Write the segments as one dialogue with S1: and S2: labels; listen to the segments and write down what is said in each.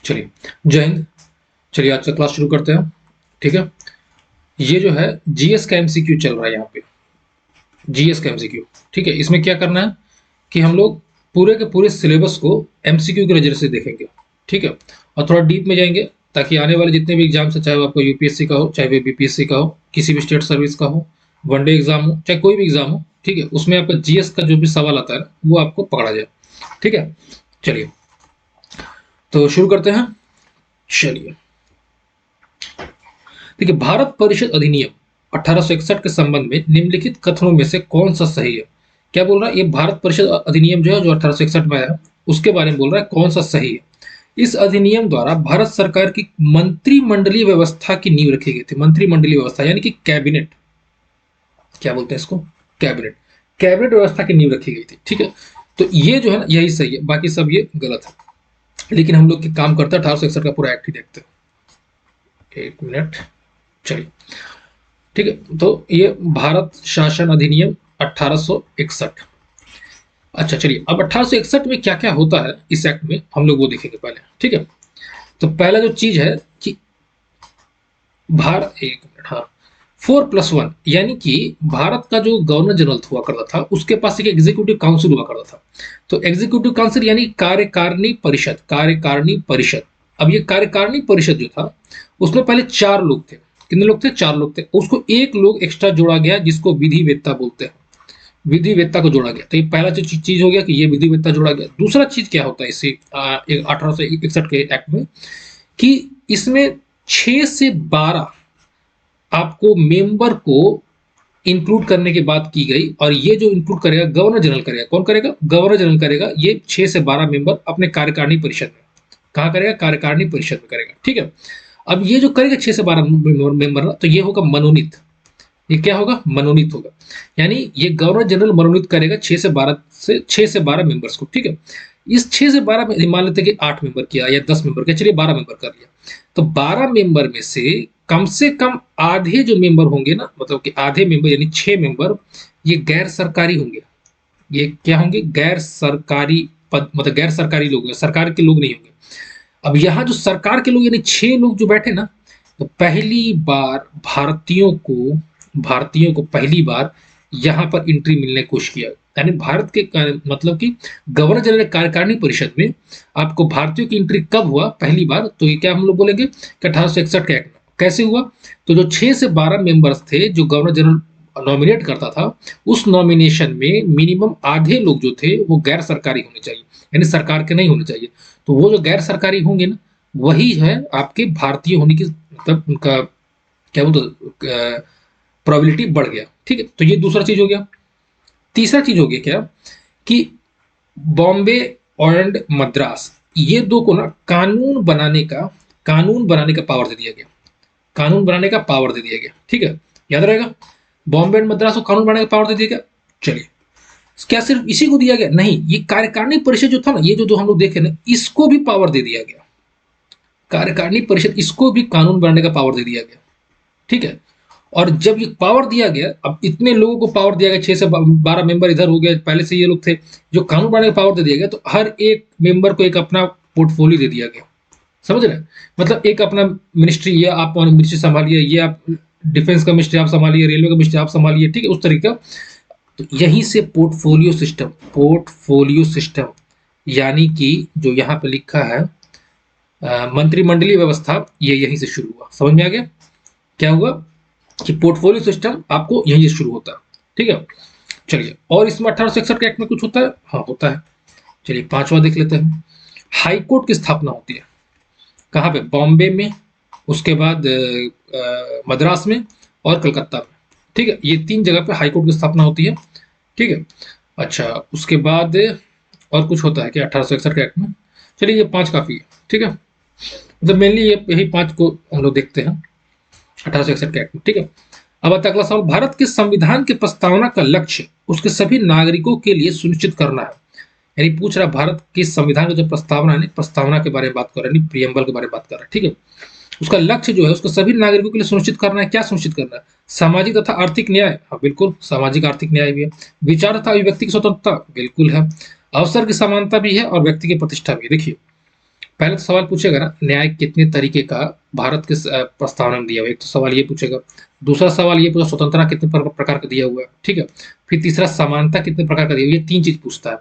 S1: चलिए, जय हिंद। चलिए आज का क्लास शुरू करते हैं। ठीक है, ये जो है जीएस का एमसीक्यू चल रहा है यहाँ पे, जीएस का एमसीक्यू। ठीक है, इसमें क्या करना है कि हम लोग पूरे के पूरे सिलेबस को एमसीक्यू के नजर से देखेंगे। ठीक है, और थोड़ा डीप में जाएंगे ताकि आने वाले जितने भी एग्जाम है, चाहे वो आपको यूपीएससी का हो, चाहे वो बीपीएससी का हो, किसी भी स्टेट सर्विस का हो, वनडे एग्जाम हो, चाहे कोई भी एग्जाम हो, ठीक है, उसमें आपका जीएस का जो भी सवाल आता है ना, वो आपको पकड़ा जाए। ठीक है, चलिए तो शुरू करते हैं। चलिए, देखिए, भारत परिषद अधिनियम 1861 के संबंध में निम्नलिखित कथनों में से कौन सा सही है? क्या बोल रहा है? ये भारत परिषद अधिनियम जो है, जो 1861 में आया, उसके बारे में बोल रहा है कौन सा सही है। इस अधिनियम द्वारा भारत सरकार की मंत्रिमंडलीय व्यवस्था की नींव रखी गई थी। मंत्रिमंडलीय व्यवस्था यानी कि कैबिनेट, क्या बोलते हैं इसको, कैबिनेट, कैबिनेट व्यवस्था की नींव रखी गई थी। ठीक है, तो ये जो है ना, यही सही है, बाकी सब ये गलत है। लेकिन हम लोग की काम करता है 1861 का पूरा एक्ट ही देखते हैं। एक मिनट, चलिए, ठीक है, तो ये भारत शासन अधिनियम 1861। अच्छा, चलिए, अब 1861 में क्या क्या होता है इस एक्ट में, हम लोग वो देखेंगे पहले। ठीक है, तो पहला जो चीज है कि भारत, एक मिनट, हाँ, 4+1 यानी कि भारत का जो गवर्नर जनरल हुआ करता था, उसके पास एक एग्जीक्यूटिव काउंसिल हुआ करता था। तो एग्जीक्यूटिव काउंसिल यानी कार्यकारिणी परिषद, कार्यकारिणी परिषद। अब ये कार्यकारिणी परिषद जो था, उसमें पहले 4 लोग थे। कितने लोग थे? 4 लोग थे। उसको एक लोग एक्स्ट्रा जोड़ा गया, जिसको विधि वेत्ता बोलते हैं। विधि वेत्ता को जोड़ा गया। तो ये पहला जो चीज हो गया कि ये विधि वेत्ता जोड़ा गया। दूसरा चीज क्या होता है इसे 1861 के एक्ट में, कि इसमें 6 से 12 आपको मेंबर को इंक्लूड करने की बात की गई। और ये जो इंक्लूड करेगा गवर्नर जनरल करेगा। कौन करेगा? गवर्नर जनरल करेगा। ये 6 से 12 मेंबर अपने कार्यकारिणी परिषद में। कहाँ करेगा? कार्यकारिणी परिषद में करेगा। ठीक है, अब ये जो करेगा 6 से 12 मेंबर ना, तो ये होगा मनोनीत। ये क्या होगा? मनोनीत होगा। यानी ये गवर्नर जनरल मनोनीत करेगा 6 से 12 मेंबर्स को। ठीक है, इस 6 से 12 में मान लेते हैं कि 8 मेंबर किया या 10 मेंबर किया, चलिए 12 मेंबर कर लिया। तो 12 मेंबर में से कम आधे जो मेंबर होंगे ना, मतलब कि आधे मेंबर यानी 6 मेंबर, ये गैर सरकारी होंगे। ये क्या होंगे? गैर सरकारी पद, मतलब गैर सरकारी लोग, सरकार के लोग नहीं होंगे। अब यहाँ जो सरकार के लोग यानी 6 लोग जो बैठे ना, तो पहली बार भारतीयों को पहली बार यहाँ पर एंट्री मिलने की कोशिश किया। यानी भारत के मतलब कि गवर्नर जनरल कार्यकारिणी परिषद में आपको भारतीयों की एंट्री कब हुआ पहली बार? तो ये क्या हम लोग बोलेंगे कि 1861 के एक्ट में। कैसे हुआ? तो जो 6 से 12 मेंबर्स थे जो गवर्नर जनरल नॉमिनेट करता था, उस नॉमिनेशन में मिनिमम आधे लोग जो थे वो गैर सरकारी होने चाहिए, यानी सरकार के नहीं होने चाहिए। तो वो जो गैर सरकारी होंगे ना, वही है आपके भारतीय होने की, मतलब उनका क्या बोलते, प्रोबेबिलिटी बढ़ गया। ठीक है, तो ये दूसरा चीज हो गया। तीसरा चीज हो गया क्या, कि बॉम्बे एंड मद्रास, ये दो को ना कानून बनाने का पावर दे दिया गया। कानून बनाने का पावर दे दिया गया। ठीक है, याद रहेगा, बॉम्बे एंड मद्रास को कानून बनाने का पावर दे दिया गया। चलिए, क्या सिर्फ इसी को दिया गया? नहीं, ये कार्यकारिणी परिषद जो था ना, ये जो हम लोग देखे ना, इसको भी पावर दे दिया गया। कार्यकारिणी परिषद, इसको भी कानून बनाने का पावर दे दिया गया। ठीक है, और जब ये पावर दिया गया, अब इतने लोगों को पावर दिया गया, 6 से 12 मेंबर इधर हो गए, पहले से ये लोग थे, जो कानून बनाने का पावर दे दिया गया, तो हर एक मेंबर को एक अपना पोर्टफोलियो दे दिया गया। समझ रहे हैं? मतलब एक अपना मिनिस्ट्री, ये आप मिनिस्ट्री संभालिए, ये आप डिफेंस का मिनिस्ट्री आप संभालिए, रेलवे का मिनिस्ट्री आप संभालिए। ठीक है, उस तरीके का। तो यहीं से पोर्टफोलियो सिस्टम यानी कि जो यहाँ पे लिखा है मंत्रिमंडलीय व्यवस्था, ये यहीं से शुरू हुआ। समझ में आ गया क्या हुआ? कि पोर्टफोलियो सिस्टम आपको यहीं से शुरू होता है। ठीक है, चलिए, और इसमें 1861 के एक्ट में कुछ होता है? हाँ, होता है। चलिए, 5वां देख लेते हैं। हाईकोर्ट की स्थापना होती है। कहाँ पे? बॉम्बे में, उसके बाद मद्रास में और कलकत्ता में। ठीक है, ये 3 जगह पे हाईकोर्ट की स्थापना होती है। ठीक है, अच्छा, उसके बाद और कुछ होता है क्या 1861 के एक्ट में? चलिए, ये 5 काफी है। ठीक है, मतलब मेनली यही 5 को हम लोग देखते हैं 1861 के एक्ट में। ठीक है, अब आता है अगला सवाल। भारत के संविधान के प्रस्तावना का लक्ष्य उसके सभी नागरिकों के लिए सुनिश्चित करना है। यानी पूछ रहा भारत के संविधान का जो प्रस्तावना है, प्रस्तावना के बारे में बात कर रहा है, प्रियम्बल के बारे में बात कर रहा है। ठीक है, उसका लक्ष्य जो है उसको सभी नागरिकों के लिए सुनिश्चित करना है। क्या सुनिश्चित करना है? सामाजिक तथा आर्थिक न्याय। हाँ, बिल्कुल, सामाजिक आर्थिक न्याय भी है। विचार तथा अभिव्यक्ति की स्वतंत्रता, बिल्कुल है। अवसर की समानता भी है और व्यक्ति की प्रतिष्ठा भी। देखिए, पहले तो सवाल पूछेगा ना, न्याय कितने तरीके का भारत के प्रस्तावना में दिया हुआ है, एक तो सवाल ये पूछेगा। दूसरा सवाल ये पूछा स्वतंत्रता कितने प्रकार का दिया हुआ है, ठीक है। फिर तीसरा समानता कितने प्रकार का दिया हुआ है, ये 3 चीज पूछता है,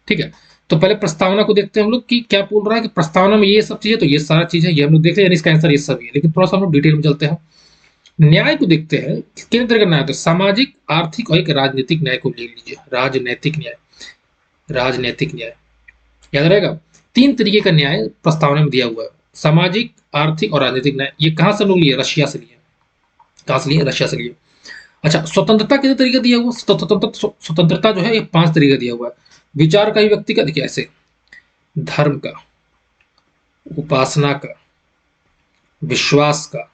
S1: ठीक है। तो पहले प्रस्तावना को देखते हैं हम लोग कि क्या बोल रहा है कि प्रस्तावना में ये सब चीजें, तो ये सारा चीज है, ये हम लोग देख लिया, यानी इसका आंसर ये सब ही है। लेकिन थोड़ा सा हम लोग डिटेल में चलते हैं। न्याय को देखते हैं कितने तरह का न्याय होता है, सामाजिक, आर्थिक और एक राजनीतिक न्याय को ले लीजिए। राजनैतिक न्याय, राजनैतिक न्याय याद रहेगा। 3 तरीके का न्याय प्रस्तावना में दिया हुआ है, सामाजिक, आर्थिक और राजनीतिक न्याय। ये कहां से लोग लिए? रशिया से लिए। कहां से लिए? रशिया से लिए। अच्छा, स्वतंत्रता कितने तरीके दिया हुआ? स्वतंत्रता जो है ये 5 तरीके दिया हुआ है। विचार का, व्यक्ति का, देखिए ऐसे, धर्म का, उपासना का, विश्वास का,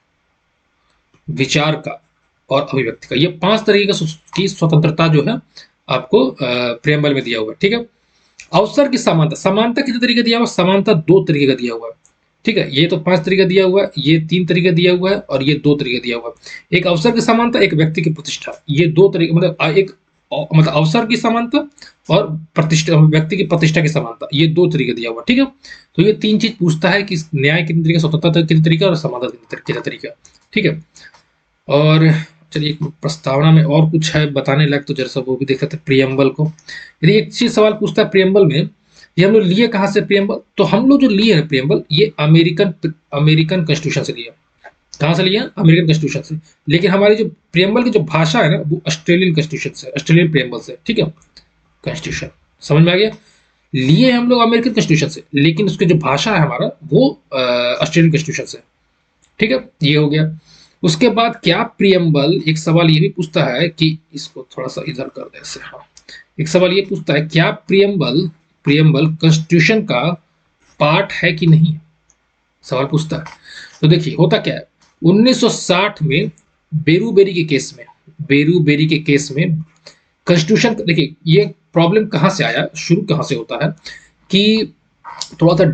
S1: विचार का और अभिव्यक्ति का, ये 5 तरीके की स्वतंत्रता जो है आपको प्रेमबल में दिया हुआ है, ठीक है। अवसर की समानता, समानता कितने तरीके दिया हुआ? समानता 2 तरीके का दिया हुआ है, ठीक है। ये तो 5 तरीका दिया हुआ है, ये 3 तरीका दिया हुआ है और ये 2 तरीका दिया हुआ है। एक अवसर की समानता, एक व्यक्ति की प्रतिष्ठा, ये 2 तरीके, मतलब एक मतलब अवसर की समानता और प्रतिष्ठा, व्यक्ति की प्रतिष्ठा की समानता, ये 2 तरीके दिया हुआ, ठीक है। तो ये 3 चीज पूछता है कि न्याय कितने तरीके, स्वतंत्रता कितने तरीका और समानता कितने तरीका, ठीक है। और चलिए प्रस्तावना में और कुछ है बताने लायक, तो जरा सा वो भी देख लेते हैं प्रियम्बल को। यदि एक चीज सवाल पूछता है प्रियम्बल में, ये हम लोग लिए कहाँ से प्रियम्बल, तो हम लोग जो लिए हैं प्रियम्बल, ये अमेरिकन कॉन्स्टिट्यूशन से लिया। कहाँ से लिया? अमेरिकन कॉन्स्टिट्यूशन से। लेकिन हमारी जो प्रियम्बल की जो भाषा है ना, वो ऑस्ट्रेलियन कॉन्स्टिट्यूशन से, ऑस्ट्रेलियन प्रियम्बल से, ठीक है। कॉन्स्टिट्यूशन समझ में आ गया। लिए हम लोग अमेरिकन कॉन्स्टिट्यूशन से, लेकिन उसकी जो भाषा है हमारा वो ऑस्ट्रेलियन कॉन्स्टिट्यूशन से, ठीक है। ये हो गया। उसके बाद क्या प्रियम्बल, एक सवाल ये भी पूछता है कि, इसको थोड़ा सा इधर कर दे ऐसे, हाँ। एक सवाल ये पूछता है, क्या प्रियम्बल प्रियम्बल कॉन्स्टिट्यूशन का पार्ट है कि नहीं? सवाल पूछता है। तो देखिए होता क्या है, 1960 में बेरूबेरी के केस में, बेरूबेरी के केस में कॉन्स्टिट्यूशन, देखिए ये प्रॉब्लम कहां से आया, शुरू कहां से होता है कि, थोड़ा सा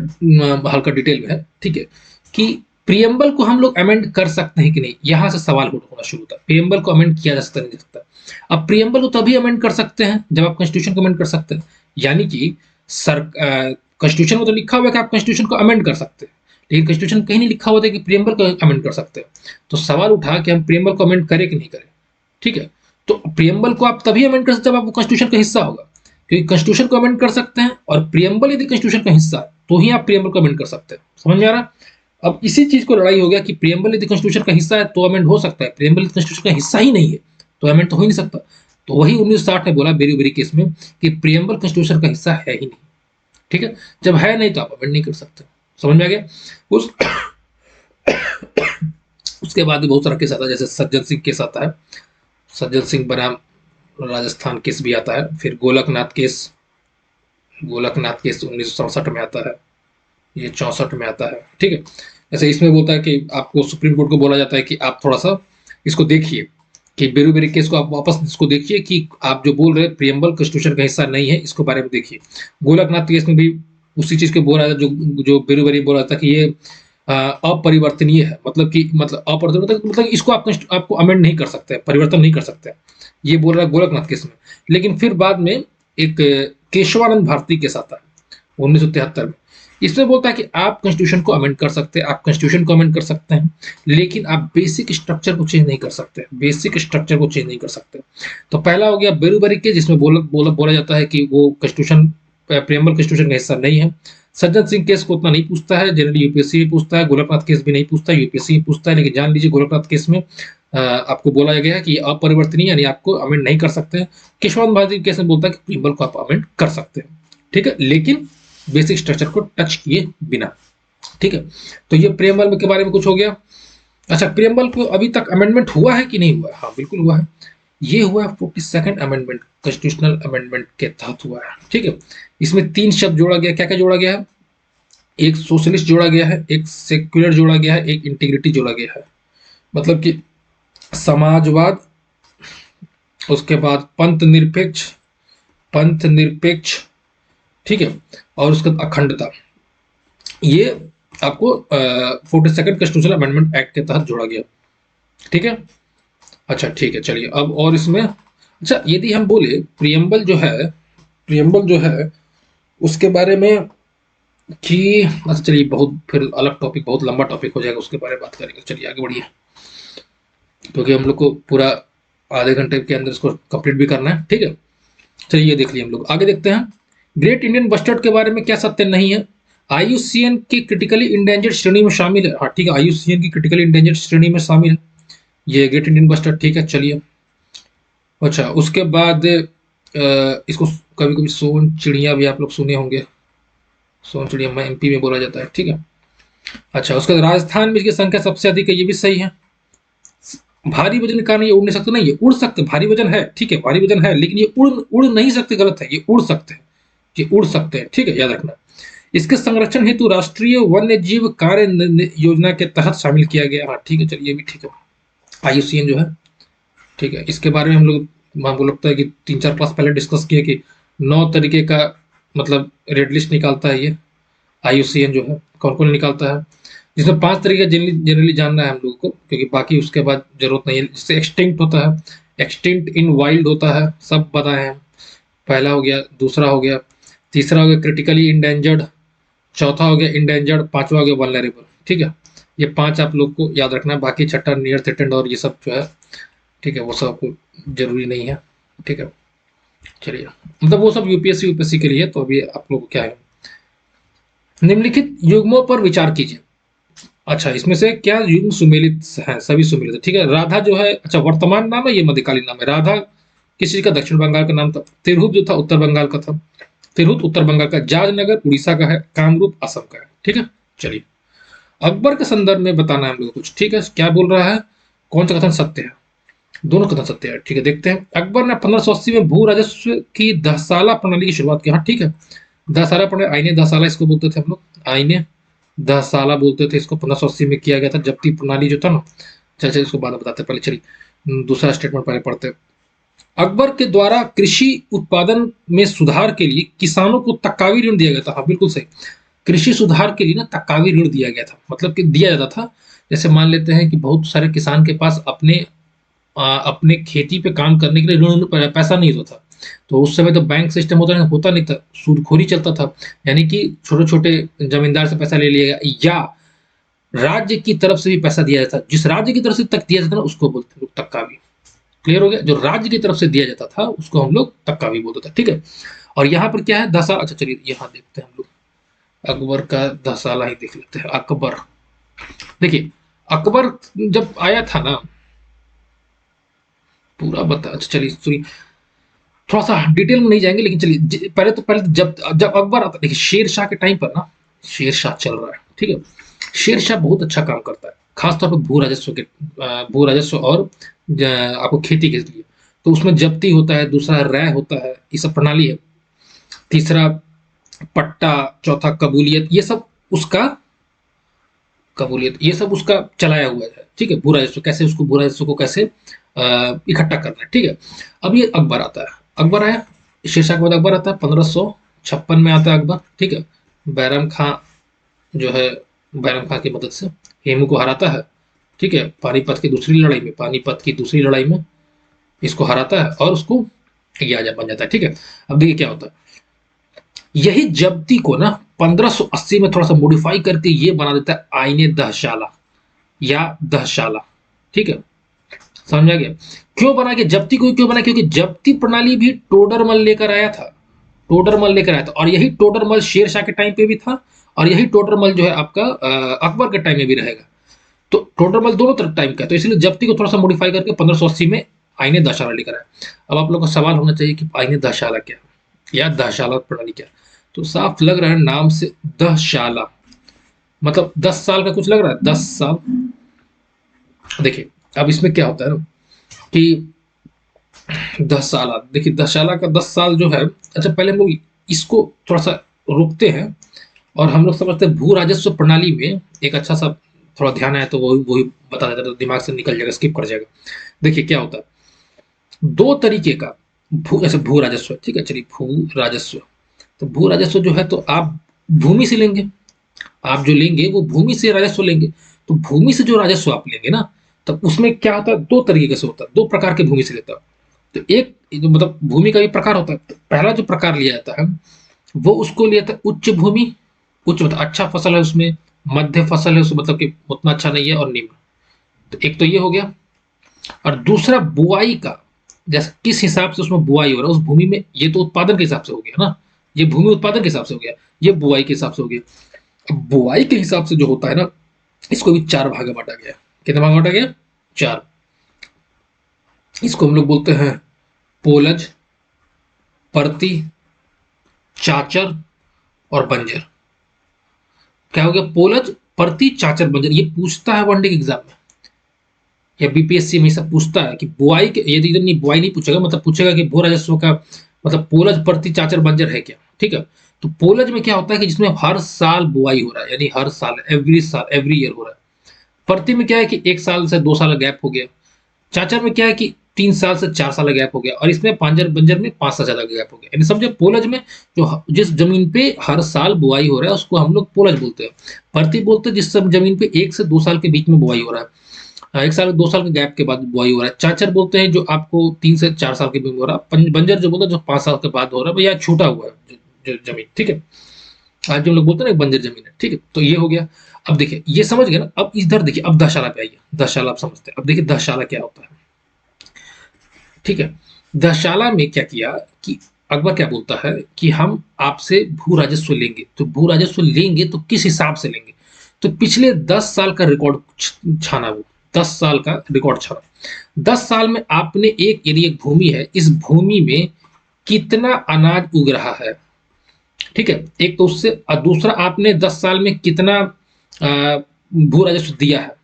S1: हल्का डिटेल में है, ठीक है। कि प्रियम्बल को हम लोग अमेंड कर सकते हैं कि नहीं, यहां से सवाल होना शुरू होता है। प्रियम्बल को अमेंड किया जा सकता नहीं सकता। अब प्रियम्बल को तभी अमेंड कर सकते हैं जब आप कॉन्स्टिट्यूशन को अमेंड कर सकते हैं। यानी कि सर कॉन्स्टिट्यूशन में तो लिखा हुआ है कि आप कॉन्स्टिट्यूशन को अमेंड कर सकते हैं, लेकिन कॉन्स्टिट्यूशन कहीं नहीं लिखा हुआ था कि प्रियम्बल को अमेंड कर सकते हैं। तो सवाल उठा कि हम प्रियम्बल को अमेंड करें कि नहीं करें, ठीक है। तो प्रियम्बल को आप तभी अमेंड कर सकते हैं जब आप कॉन्स्टिट्यूशन का हिस्सा होगा, क्योंकि कॉन्स्टिट्यूशन को अमेंड कर सकते हैं और प्रियम्बल यदि कॉन्स्टिट्यूशन का हिस्सा है तो ही आप प्रियम्बल को अमेंड कर सकते हैं। समझ में आ रहा? अब इसी चीज को लड़ाई हो गया कि प्रियम्बल यदि कॉन्स्टिट्यूशन का हिस्सा है तो अमेंड हो सकता है, प्रियम्बल कॉन्स्टिट्यूशन का हिस्सा ही नहीं है तो अमेंड तो हो ही नहीं सकता। तो वही 1960 में बोला बेरी केस में कि प्रियम्बल कॉन्स्टिट्यूशन का हिस्सा है ही नहीं, ठीक है। जब है नहीं तो आप अमेंड नहीं कर सकते। समझ में आ गया। उस उसके बाद भी बहुत सारा केस आता है, जैसे सज्जन सिंह केस आता है, सज्जन सिंह बनाम राजस्थान केस भी आता है। फिर गोलकनाथ केस, गोलकनाथ केस 1967 में आता है, ये 64 में आता है, ठीक है। ऐसे इसमें बोलता है कि आपको सुप्रीम कोर्ट को बोला जाता है कि आप थोड़ा सा इसको देखिए, कि बेरू केस को आप वापस इसको देखिए कि आप जो बोल रहे हैं प्रियम्बल कॉन्स्टिट्यूशन का हिस्सा नहीं है, इसको बारे में देखिए। गोलकनाथ केस में भी उसी चीज को बोल रहा था, जो जो बेरू बोल रहा था कि ये अपरिवर्तनीय है, मतलब कि मतलब अपरिवर्तनीय मतलब इसको आपको अमेंड नहीं कर सकते, परिवर्तन नहीं कर सकते, ये बोल रहा है गोलकनाथ केस में। लेकिन फिर बाद में एक केशवानंद भारती केस आता है 1973 में, इसमें बोलता है कि आप कॉन्स्टिट्यूशन को अमेंड कर सकते हैं, आप कॉन्स्टिट्यूशन को अमेंड कर सकते हैं, लेकिन आप बेसिक स्ट्रक्चर को चेंज नहीं कर सकते, बेसिक स्ट्रक्चर को चेंज नहीं कर सकते। तो पहला हो गया बेरूबरी केस, जिसमें बोला जाता है कि वो कॉन्स्टिट्यूशन, प्रियम्बल कॉन्स्टिट्यूशन का हिस्सा नहीं है। सज्जन सिंह केस को उतना नहीं पूछता है, जनरली यूपीएससी भी पूछता है, गोलकनाथ केस भी नहीं पूछता, यूपीएससी भी पूछता है। लेकिन जान लीजिए गोलकनाथ केस में आपको बोला गया है कि अपरिवर्तनीय, यानी आपको अमेंड नहीं कर सकते हैं। केशवानंद भारती केस में बोलता है कि प्रियम्बल को आप अमेंड कर सकते हैं, ठीक है, लेकिन बेसिक स्ट्रक्चर को टच किए बिना, ठीक है। तो ये प्रियम्बल के बारे में कुछ हो गया। अच्छा, प्रियम्बल को अभी तक अमेंडमेंट हुआ है कि नहीं हुआ है? हाँ बिल्कुल हुआ है। ये हुआ है 42nd अमेंडमेंट, कॉन्स्टिट्यूशनल अमेंडमेंट के तहत हुआ है, ठीक है। इसमें 3 शब्द जोड़ा गया। क्या क्या जोड़ा गया है? एक सोशलिस्ट जोड़ा गया है, एक सेक्युलर जोड़ा गया है, एक इंटीग्रिटी जोड़ा गया है। मतलब कि समाजवाद, उसके बाद पंथ निरपेक्ष, ठीक है, और उसके बाद अखंडता। ये आपको 42nd कॉन्स्टिट्यूशनल अमेंडमेंट एक्ट के तहत जोड़ा गया, ठीक है। अच्छा ठीक है, चलिए अब और इसमें, अच्छा यदि हम बोले प्रियम्बल जो है उसके बारे में कि अच्छा चलिए, बहुत फिर अलग टॉपिक, बहुत लंबा टॉपिक हो जाएगा, उसके बारे में बात करेंगे। चलिए आगे बढ़िए, क्योंकि हम लोग को पूरा आधे घंटे के अंदर इसको कंप्लीट भी करना है, ठीक है। चलिए ये देख लिए हम लोग, आगे देखते हैं। ग्रेट इंडियन बस्टर्ड के बारे में क्या सत्य नहीं है? आईयूसीएन की क्रिटिकली इंडेंजर्ड श्रेणी में शामिल है। हाँ ठीक है, आईयूसीएन की क्रिटिकली इंडेंजर्ड श्रेणी में शामिल है ये ग्रेट इंडियन बस्टर्ड, ठीक है। चलिए अच्छा, उसके बाद इसको कभी कभी सोन चिड़िया भी आप लोग सुने होंगे, सोन चिड़िया में एमपी में बोला जाता है, ठीक है। अच्छा, उसके बाद राजस्थान में इसकी संख्या सबसे अधिक है, ये भी सही है। भारी वजन के कारण ये उड़ नहीं सकते, नहीं ये उड़ सकते, भारी वजन है, ठीक है, भारी वजन है, लेकिन ये उड़ उड़ नहीं सकते, गलत है, ये उड़ सकते हैं, ये उड़ सकते हैं, ठीक है, याद रखना। इसके संरक्षण हेतु राष्ट्रीय वन्य जीव कार्य योजना के तहत शामिल किया गया। हाँ ठीक है, चलिए ये भी ठीक है, आईयूसीएन जो है, ठीक है। इसके बारे में हम लोग, हमको लगता है कि 3-4 क्लास पहले डिस्कस किए कि 9 तरीके का मतलब रेड लिस्ट निकालता है ये आईयूसीएन जो है, कौन कौन निकालता है, जिसमें 5 तरीके जनरली जानना है हम लोगों को, क्योंकि बाकी उसके बाद जरूरत नहीं है। जिससे एक्सटिंक्ट होता है, एक्सटिंक्ट इन वाइल्ड होता है, सब बताए हैं। पहला हो गया, दूसरा हो गया, तीसरा हो गया क्रिटिकली इंडेंजर्ड, चौथा हो गया इंडेंजर्ड, पांचवा हो गया वल्नरेबल, ठीक है। ये 5 आप लोग को याद रखना है, बाकी छठा नियर थ्रेटेंड और ये सब जो है, ठीक है, वो सब आपको जरूरी नहीं है, ठीक है। चलिए, मतलब वो सब यूपीएससी यूपीएससी के लिए है, तो अभी आप लोग को क्या है, निम्नलिखित युग्मों पर विचार कीजिए। अच्छा, इसमें से क्या युग्म सुमेलित है? सभी सुमेलित है, ठीक है। राधा जो है, अच्छा वर्तमान नाम है, ये मध्यकालीन नाम है। राधा किस चीज का? दक्षिण बंगाल का नाम था। तिरहुत जो था उत्तर बंगाल का था, तिरहुत उत्तर बंगाल का। जाजनगर उड़ीसा का है। कामरूप असम का है, ठीक है। चलिए, अकबर के संदर्भ में बताना है हम लोग कुछ, ठीक है। क्या बोल रहा है, कौन सा कथन सत्य है? दोनों कथन सत्य है, ठीक है। देखते हैं, अकबर ने 1580 में भू राजस्व की 10 साला प्रणाली की शुरुआत की। हाँ ठीक है, 10 साला प्रणाली, आईने 10 साला इसको बोलते थे हम लोग, आईने 10 साला बोलते थे इसको। 1580 में किया गया था जब्ती प्रणाली जो था ना। चल चल, इसको बाद में बताते हैं, पहले चलिए दूसरा स्टेटमेंट पहले पढ़ते हैं। अकबर के द्वारा कृषि उत्पादन में सुधार के लिए किसानों को तकावी ऋण दिया गया था। हाँ बिल्कुल सही, कृषि सुधार के लिए ना तकावी ऋण दिया गया था, मतलब कि दिया जाता था। जैसे मान लेते हैं कि बहुत सारे किसान के पास अपने खेती पे काम करने के लिए ऋण पैसा नहीं होता था, तो उस समय तो बैंक सिस्टम होता नहीं था, सूदखोरी चलता था। यानी कि छोटे छोटे जमींदार से पैसा ले लिया गया, या राज्य की तरफ से भी पैसा दिया जाता, जिस राज्य की तरफ से तक दिया जाता ना उसको बोलते हैं लोग तक्का भी। क्लियर हो गया, जो राज्य की तरफ से दिया जाता था उसको हम लोग तक्का भी बोलते थे, ठीक है। और यहाँ पर क्या है, 10 साल। अच्छा चलिए यहाँ देखते हैं हम लोग, अकबर का 10 साल ही देख लेते हैं। अकबर, देखिए अकबर जब आया था ना, पूरा बता, अच्छा चलिए सुनिए, थोड़ा सा डिटेल में नहीं जाएंगे, लेकिन चलिए पहले तो जब जब अकबर आता, देखिए शेर शाह के टाइम पर ना, शेर शाह चल रहा है, ठीक है। शेर शाह बहुत अच्छा काम करता है, खासतौर पर भू राजस्व और आपको खेती के लिए। तो उसमें जब्ती होता है, दूसरा रय होता है, ये सब प्रणाली है। तीसरा पट्टा, चौथा कबूलियत, ये सब उसका, कबूलियत ये सब उसका चलाया हुआ है, ठीक है। भू राजस्व कैसे, उसको भू राजस्व को कैसे इकट्ठा करना है, ठीक है। अब ये अकबर आता है, अकबर आया, शेरशाह के बाद अकबर आता है, 1556 में आता है अकबर, ठीक है। बैरम खां जो है, बैरम खां की मदद से हेमू को हराता है, ठीक है। पानीपत की दूसरी लड़ाई में इसको हराता है और उसको ये आजा बन जाता है, ठीक है। अब देखिए क्या होता है, यही जब्ती को ना 1580 में थोड़ा सा मॉडिफाई करके ये बना देता है आईने दहशाला या दहशाला, ठीक है। समझा गया क्यों बना, के जब्ती को क्यों बना, क्योंकि जब्ती प्रणाली भी टोडरमल लेकर आया था, टोडरमल लेकर आया था। और यही टोडरमल शेर शाह के टाइम पे भी था, और यही टोडरमल जो है आपका अकबर के टाइम में भी रहेगा। तो टोडरमल दोनों तरफ टाइम का है, तो इसलिए जब्ती को थोड़ा सा मॉडिफाई करके 1580 में आईने दहशाला लेकर आया। अब आप लोग का सवाल होना चाहिए कि आईने दहशाला क्या है, या दहशाला प्रणाली क्या है? तो साफ लग रहा है नाम से, दहशाला मतलब 10 साल का कुछ लग रहा है, 10 साल। देखिए अब इसमें क्या होता है ना कि 10 साल, देखिए दशहरा का 10 साल जो है। अच्छा पहले हम लोग इसको थोड़ा सा रोकते हैं, और हम लोग समझते हैं भू राजस्व प्रणाली में एक अच्छा सा, थोड़ा ध्यान आया तो वही वही बता देता, तो दिमाग से निकल जाएगा, स्किप कर जाएगा। देखिए क्या होता है, दो तरीके का ऐसे भू राजस्व, ठीक है। चलिए भू राजस्व, तो भू राजस्व जो है तो आप भूमि से लेंगे, आप जो लेंगे वो भूमि से राजस्व लेंगे। तो भूमि से जो राजस्व आप लेंगे ना, तब उसमें क्या होता है, दो तरीके से होता है, दो प्रकार के भूमि से लेता है। तो एक जो मतलब भूमि का भी प्रकार होता है, पहला जो प्रकार लिया जाता है वो उसको लिया था उच्च भूमि, उच्च मतलब अच्छा फसल है उसमें, मध्य फसल है उसमें मतलब कि उतना अच्छा नहीं है, और निम्न। तो एक तो ये हो गया। और दूसरा बुआई का, जैसे किस हिसाब से उसमें बुआई हो रहा है उस भूमि में, ये तो उत्पादन के हिसाब से हो गया ना, ये भूमि उत्पादन के हिसाब से हो गया, ये बुआई के हिसाब से हो गया। अब बुआई के हिसाब से जो होता है ना, इसको भी चार भाग में बांटा गया। कितने भाग में बांटा गया? चार। इसको हम लोग बोलते हैं पोलज, परती, चाचर और बंजर। क्या हो गया? पोलज, परती, चाचर, बंजर। ये पूछता है वनडे के एग्जाम में, या बीपीएससी में सब पूछता है कि बुआई के, यदि इधर नहीं बुआई नहीं पूछेगा, मतलब पूछेगा कि भू राजस्व का मतलब पोलज, परती, चाचर, बंजर है क्या, ठीक है। तो पोलज में क्या होता है कि जिसमें हर साल बुआई हो रहा है, यानी हर साल, एवरी ईयर हो रहा है। परती में क्या है कि एक साल से 2 साल का गैप हो गया। चाचर में क्या है कि 3 साल से 4 साल का गैप हो गया, और इसमें पांजर बंजर में 5 साल ज्यादा का गैप हो गया। यानी समझे, पोलज में जो जिस जमीन पे हर साल बुआई हो रहा है उसको हम लोग पोलज बोलते हैं। परती बोलते हैं जिस सब जमीन पे 1 से 2 साल के बीच में बुआई हो रहा है, 1 साल 2 साल के गैप के बाद बुआई हो रहा है। चाचर बोलते हैं जो आपको 3 से 4 साल के बीच में हो रहा है। बंजर जो बोलते हैं जो 5 साल के बाद हो रहा है, या छूटा हुआ है जो जमीन, ठीक है। आज जो हम लोग बोलते हैं ना बंजर जमीन है, ठीक है। तो ये हो गया। अब देखिए, ये समझ गए ना। अब इधर देखिए, अब दशाला पे आइए। दशाला आप समझते हैं। अब देखिए दशाला क्या होता है, ठीक है। दशाला में क्या किया कि अकबर क्या बोलता है कि हम आपसे भू राजस्व लेंगे। तो भू राजस्व लेंगे तो किस हिसाब से लेंगे? तो पिछले 10 साल का रिकॉर्ड छाना वो, 10 साल का रिकॉर्ड छाना। 10 साल में आपने एक, यदि एक भूमि है, इस भूमि में कितना अनाज उग रहा है, ठीक है। एक तो उससे, और दूसरा आपने 10 साल में कितना भू राजस्व दिया है,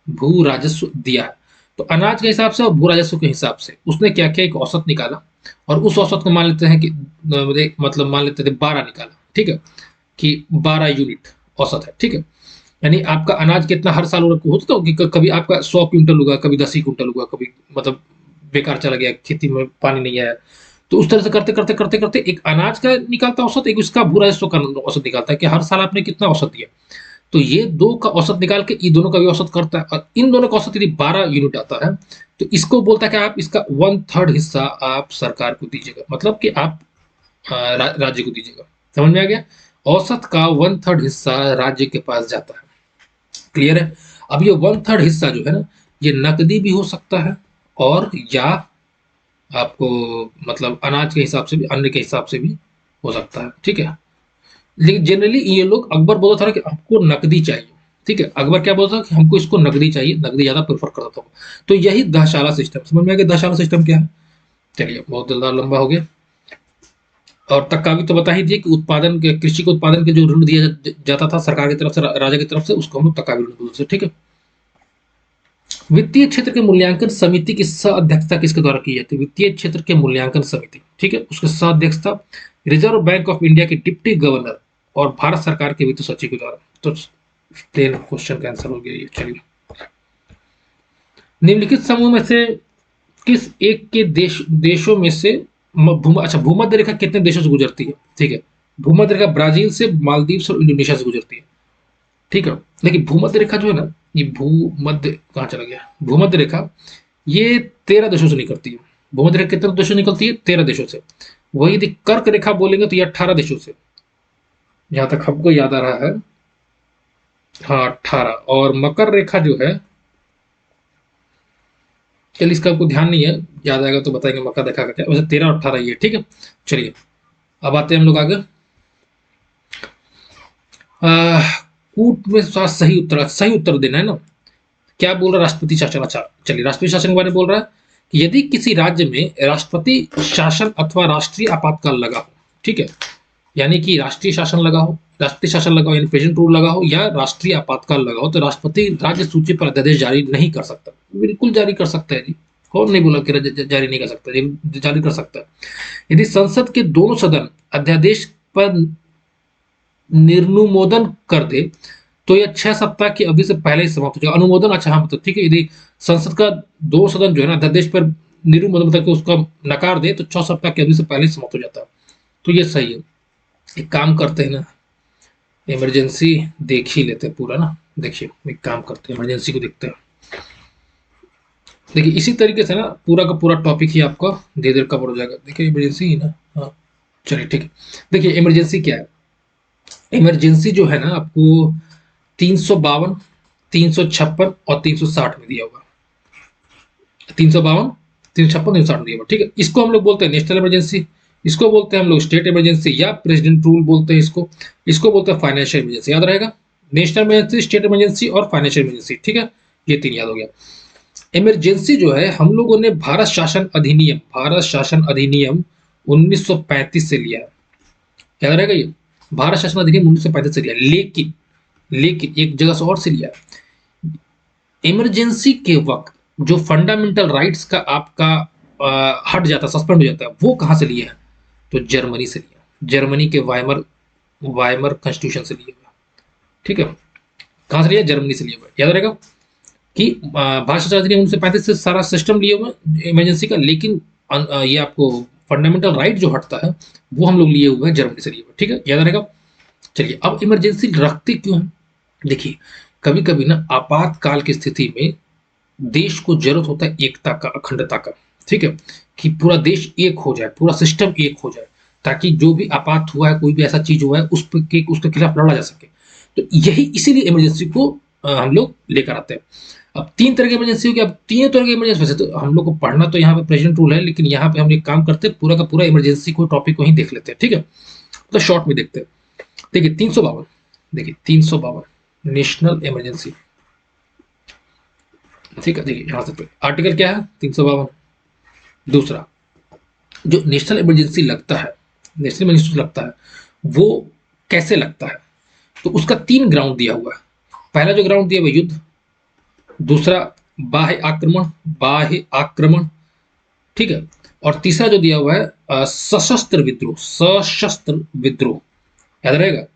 S1: भू राजस्व दिया है। तो अनाज के हिसाब से और भू राजस्व के हिसाब से उसने क्या किया, एक औसत निकाला। और उस औसत को मान लेते हैं कि मतलब मान लेते थे 12 निकाला, ठीक है, कि 12 यूनिट औसत है, ठीक है। यानी आपका अनाज कितना हर साल होता था कि कभी आपका 100 क्विंटल होगा, कभी 10 ही क्विंटल होगा, कभी मतलब बेकार चला गया, खेती में पानी नहीं आया। तो उस तरह से करते करते करते करते एक अनाज का निकालता औसत, एक उसका भू राजस्व का औसत निकालता है कि हर साल आपने कितना औसत दिया। तो ये दो का औसत निकाल के इन दोनों का भी औसत करता है, और इन दोनों का औसत यदि 12 यूनिट आता है, तो इसको बोलता है कि आप इसका 1/3 हिस्सा आप सरकार को दीजिएगा, मतलब कि आप राज्य को दीजिएगा। समझ में आ गया? औसत का 1/3 हिस्सा राज्य के पास जाता है। क्लियर है? अब ये 1/3 हिस्सा जो है ना, ये नकदी भी हो सकता है, और या आपको मतलब अनाज के हिसाब से भी, अन्न के हिसाब से भी हो सकता है, ठीक है। लेकिन जनरली ये लोग, अकबर बोलता था कि हमको नकदी चाहिए, ठीक है। अकबर क्या बोलता था कि हमको इसको नकदी चाहिए, नकदी ज्यादा प्रेफर करता था। तो यही दहशाला सिस्टम, समझ में आ गया दहशाला सिस्टम क्या है? चलिए, बहुत ज्यादा लंबा हो गया। और तक का भी तो बता ही दिए कि उत्पादन के, कृषि के उत्पादन के जो ऋण दिया जाता था सरकार की तरफ से, राजा की तरफ से, उसको हम लोग तकावी ऋण बोलते थे, ठीक है। वित्तीय क्षेत्र के मूल्यांकन समिति की सह अध्यक्षता किसके द्वारा की जाती है? वित्तीय क्षेत्र के मूल्यांकन समिति, ठीक है, उसकी सह अध्यक्षता रिजर्व बैंक ऑफ इंडिया के डिप्टी गवर्नर और भारत सरकार के वित्त सचिव के द्वारा। तो प्लेन क्वेश्चन का आंसर हो गया ये। चलिए, निम्नलिखित समूह में से किस एक के देशों में से अच्छा, भूमध्य रेखा कितने देशों से गुजरती है? ठीक है, भूमध्य रेखा ब्राजील से, मालदीव और इंडोनेशिया से गुजरती है, ठीक है। देखिए भूमध्य रेखा जो है ना, ये भूमध्य कहाँ चला गया, भूमध्य रेखा ये 13 देशों से निकलती है। भूमध्य रेखा कितने देशों से निकलती है? 13 देशों से। वही यदि कर्क रेखा बोलेंगे तो ये 18 देशों से, जहां तक हमको याद आ रहा है। हाँ, 18। और मकर रेखा जो है, चलिए इसका आपको ध्यान नहीं है, याद आएगा तो बताएंगे मकर रेखा का क्या। वैसे 13 और 18 ये, ठीक है। चलिए, अब आते हैं हम लोग आगे। कूट में सही उत्तर देना है ना। क्या बोल रहा है? राष्ट्रपति शासन। अच्छा, चलिए राष्ट्रपति शासन के बारे में बोल रहा है कि यदि किसी राज्य में राष्ट्रपति शासन अथवा राष्ट्रीय आपातकाल लगा हो, ठीक है, यानी कि राष्ट्रीय शासन लगा हो, राष्ट्रीय शासन लगा हो यानी प्रेजेंट रूल लगा हो, या राष्ट्रीय आपातकाल लगा हो, तो राष्ट्रपति राज्य सूची पर अध्यादेश जारी नहीं कर सकता। बिल्कुल जारी कर सकता है जी, कौन नहीं बोला कि जारी नहीं कर सकता, जारी कर सकता है। यदि संसद के दोनों सदन अध्यादेश पर निर्नुमोदन कर दे, तो यह 6 सप्ताह की अवधि से पहले ही समाप्त हो जाएगा। अनुमोदन, अच्छा हाँ, मतलब ठीक है, यदि संसद का दो सदन जो है ना अध्यादेश पर निर्नुमोदन करके उसका नकार दे, तो 6 सप्ताह की अवधि से पहले ही समाप्त हो जाता है। तो ये सही है। एक काम करते हैं ना, इमरजेंसी देख ही लेते हैं पूरा ना। देखिए, एक काम करते हैं, इमरजेंसी को देखते हैं। देखिए, इसी तरीके से ना पूरा का पूरा टॉपिक ही आपका धीरे धीरे कवर हो जाएगा। देखिए, इमरजेंसी ही ना, हाँ, चलिए ठीक है। देखिए, इमरजेंसी क्या है? इमरजेंसी जो है ना आपको 352, 356 और 360 में दिया हुआ। 352, 356, 360 में दिया हुआ, ठीक है। इसको हम लोग बोलते हैं नेशनल इमरजेंसी, इसको बोलते हैं हम लोग स्टेट इमरजेंसी या प्रेसिडेंट रूल बोलते हैं इसको। इसको बोलते हैं फाइनेंशियल इमरजेंसी, याद रहेगा। नेशनल इमरजेंसी, स्टेट इमरजेंसी और फाइनेंशियल इमरजेंसी, ठीक है। ये तीन याद हो गया। इमरजेंसी जो है हम लोगों ने भारत शासन अधिनियम 1935 से लिया है, याद रहेगा ये। भारत शासन अधिनियम 1935 से लिया, लेकिन एक जगह से और से लिया। इमरजेंसी के वक्त जो फंडामेंटल राइट्स का आपका हट जाता, सस्पेंड हो जाता है, वो कहां से लिया है? तो जर्मनी से लिया, जर्मनी के वाइमर वाइमर कॉन्स्टिट्यूशन से लिया हुआ, ठीक है। कहां से लिया? जर्मनी से लिया हुआ, याद रहेगा कि भारत शासन अधिनियम 1935 से सारा सिस्टम लिया हुआ इमरजेंसी का, लेकिन ये आपको फंडामेंटल राइट जो हटता है वो हम लोग लिए हुए हैं जर्मनी से लिए हुए, ठीक है, याद रहेगा। चलिए, अब इमरजेंसी रखते क्यों हैं? देखिए, कभी कभी ना आपातकाल की स्थिति में देश को जरूरत होता है एकता का, अखंडता का, ठीक है, कि पूरा देश एक हो जाए, पूरा सिस्टम एक हो जाए, ताकि जो भी आपात हुआ है, कोई भी ऐसा चीज हुआ है, उसके खिलाफ लड़ा जा सके। तो यही इसीलिए इमरजेंसी को हम लोग लेकर आते हैं। अब तीन तरह की इमरजेंसी होगी। अब तीनों तरह की इमरजेंसी, वैसे तो हम लोग को पढ़ना तो यहाँ पे प्रेजेंट रूल है, लेकिन यहाँ पे हम एक काम करते हैं, पूरा का पूरा इमरजेंसी को टॉपिक को ही देख लेते हैं, ठीक है। तो शॉर्ट में देखते हैं। देखिए 352, देखिए 352 नेशनल इमरजेंसी, ठीक है। देखिए यहां से आर्टिकल क्या है? 352। दूसरा, जो नेशनल इमरजेंसी लगता है, नेशनल इमरजेंसी लगता है, वो कैसे लगता है? तो उसका तीन ग्राउंड दिया हुआ है। पहला जो ग्राउंड दिया हुआ युद्ध, दूसरा बाह्य आक्रमण, ठीक है, और तीसरा जो दिया हुआ है सशस्त्र विद्रोह, सशस्त्र विद्रोह, याद रहेगा।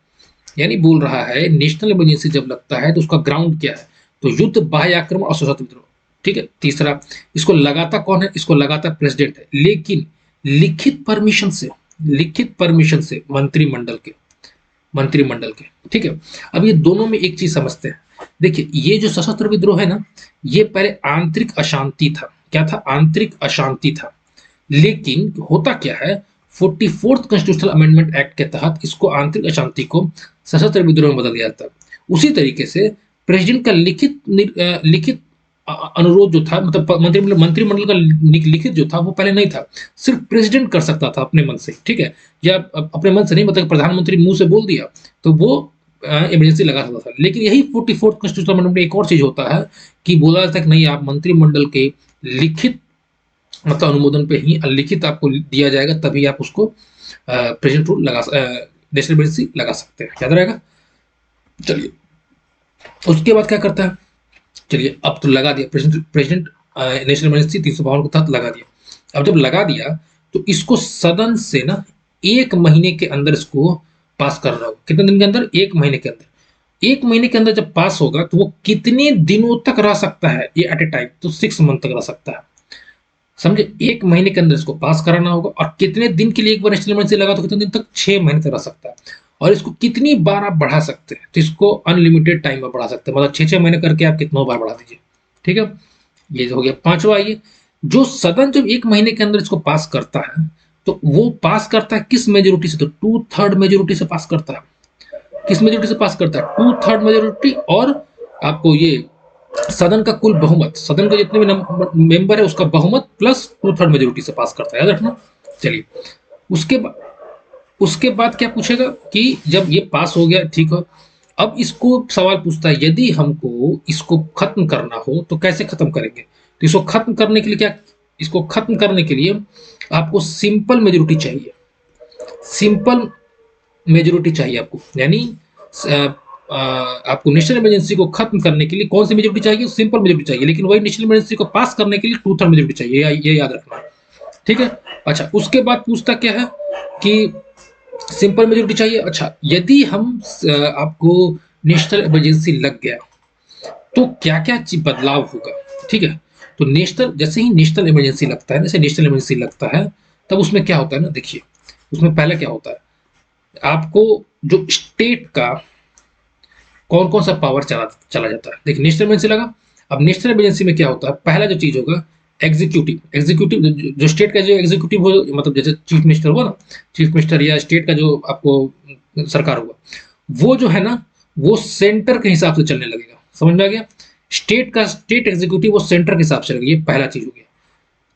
S1: यानी बोल रहा है नेशनल इमरजेंसी जब लगता है तो उसका ग्राउंड क्या है? तो युद्ध, बाह्य आक्रमण और सशस्त्र विद्रोह, ठीक है। तीसरा, इसको लगाता कौन है? इसको लगाता प्रेसिडेंट है, लेकिन लिखित परमिशन से, लिखित परमिशन से मंत्रिमंडल के, ठीक है। अब ये दोनों में एक चीज समझते हैं। देखिए, ये जो सशस्त्र विद्रोह है ना, ये पहले आंतरिक अशांति था। क्या था? आंतरिक अशांति था। लेकिन होता क्या है, 44th कॉन्स्टिट्यूशनल अमेंडमेंट एक्ट के तहत इसको, आंतरिक अशांति को, सशस्त्र विद्रोह में बदल दिया जाता है। उसी तरीके से प्रेसिडेंट का लिखित अनुरोध जो था, मतलब मंत्रिमंडल का लिखित जो था, वो पहले नहीं था। सिर्फ प्रेसिडेंट कर सकता था अपने मन से, ठीक है, या अपने मन से नहीं, मतलब प्रधानमंत्री मुंह से बोल दिया तो वो इमरजेंसी लगा सकता था। लेकिन यही 44th कॉन्स्टिट्यूशनल अमेंडमेंट में एक और चीज होता है कि बोला जाता है कि नहीं, आप मंत्रिमंडल के लिखित मतलब अनुमोदन पे ही, लिखित आपको दिया जाएगा, तभी आप उसको प्रेसिडेंट रूल नेशनल इमरजेंसी लगा सकते हैं, याद रहेगा। चलिए, उसके बाद क्या करता है? चलिए, अब तो लगा दिया प्रेसिडेंट, नेशनल इमरजेंसी 352 के तहत लगा दिया। अब जब लगा दिया तो इसको सदन से ना 1 महीने के अंदर इसको पास करना होगा। कितने दिन के अंदर? 1 महीने के अंदर। 1 महीने के अंदर जब पास होगा तो वो कितने दिनों तक रह सकता है ये एट ए टाइम? तो 6 मंथ तक रह सकता है, समझे। 1 महीने के अंदर इसको पास कराना होगा। और कितने दिन के लिए एक बार नेशनल इमरजेंसी लगा तो कितने दिन तक? 6 महीने तक रह सकता है। और इसको कितनी बार आप बढ़ा सकते हैं? तो इसको अनलिमिटेड टाइम में बढ़ा सकते हैं, मतलब 6 6 महीने करके आप कितना बार बढ़ा दीजिए, ठीक है। ये हो गया पांचवा। ये जो सदन जब 1 महीने के अंदर इसको पास करता है, तो वो पास करता है किस मेजोरिटी से? तो 2/3 मेजोरिटी से पास करता है। किस मेजोरिटी से पास करता है? 2/3 मेजोरिटी। और आपको ये सदन का कुल बहुमत, सदन के जितने भी मेंबर है उसका बहुमत प्लस 2/3 मेजोरिटी से पास करता है, याद रखना। चलिए, उसके बाद क्या पूछेगा कि जब ये पास हो गया, ठीक है, अब इसको सवाल पूछता है यदि हमको इसको खत्म करना हो तो कैसे खत्म करेंगे? तो इसको खत्म करने के लिए क्या, इसको खत्म करने के लिए आपको सिंपल मेजोरिटी चाहिए। सिंपल मेजोरिटी चाहिए आपको, यानी आपको नेशनल इमरजेंसी को खत्म करने के लिए कौन सी मेजोरिटी चाहिए? सिंपल मेजोरिटी चाहिए। लेकिन वही नेशनल इमरजेंसी को पास करने के लिए 2/3 मेजोरिटी चाहिए, ये याद रखना, ठीक है। अच्छा, उसके बाद पूछता क्या है कि सिंपल मेजोरिटी चाहिए। अच्छा, यदि हम आपको नेशनल इमरजेंसी लग गया तो क्या क्या बदलाव होगा, ठीक है। तो नेशनल, जैसे ही नेशनल इमरजेंसी लगता है, जैसे नेशनल इमरजेंसी लगता है, तब उसमें क्या होता है ना, देखिए उसमें पहले क्या होता है, आपको जो स्टेट का कौन कौन सा पावर चला चला जाता है। देखिए, नेशनल इमरजेंसी लगा। अब नेशनल इमरजेंसी में क्या होता है, पहला जो चीज होगा एग्जीक्यूटिव, जो स्टेट का जो एग्जीक्यूटिव हो, मतलब जैसे चीफ मिनिस्टर हुआ ना, चीफ मिनिस्टर या स्टेट का जो आपको सरकार हुआ, वो जो है ना, वो सेंटर के हिसाब से चलने लगेगा। समझ में आ गया? स्टेट एग्जीक्यूटिव वो सेंटर के हिसाब से लगेगा, ये पहला चीज हो गया।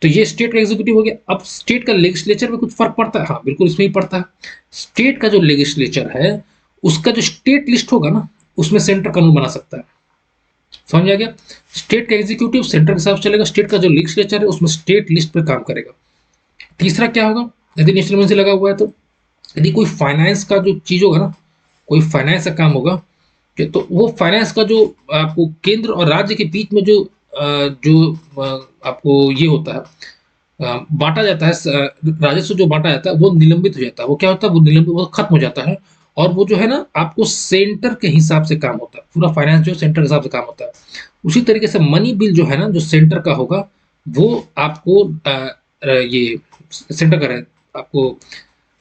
S1: तो ये स्टेट का एग्जीक्यूटिव हो गया। अब स्टेट का लेजिस्लेचर में कुछ फर्क पड़ता है? हाँ बिल्कुल, इसमें ही पड़ता है। स्टेट का जो लेजिस्लेचर है, उसका जो स्टेट लिस्ट होगा ना, उसमें सेंटर कानून बना सकता है। समझ आ गया? स्टेट का एग्जीक्यूटिव सेंटर के हिसाब से चलेगा, स्टेट का जो लेजिस्लेचर है उसमें स्टेट लिस्ट पे काम करेगा। तीसरा क्या होगा, यदि नेशनल इमरजेंसी लगा हुआ है तो यदि कोई फाइनेंस का जो चीज होगा ना, कोई फाइनेंस का काम होगा, तो वो फाइनेंस का जो आपको केंद्र और राज्य के बीच में आपको ये होता है, बांटा जाता है, राजस्व जो बांटा जाता है वो निलंबित हो जाता है। वो क्या होता है, वो निलंबित, वो खत्म हो जाता है। और वो जो है ना, आपको सेंटर के हिसाब से काम होता है। पूरा फाइनेंस जो है सेंटर के हिसाब से काम होता है। उसी तरीके से मनी बिल जो है ना, जो सेंटर का होगा, वो आपको ये सेंटर का आपको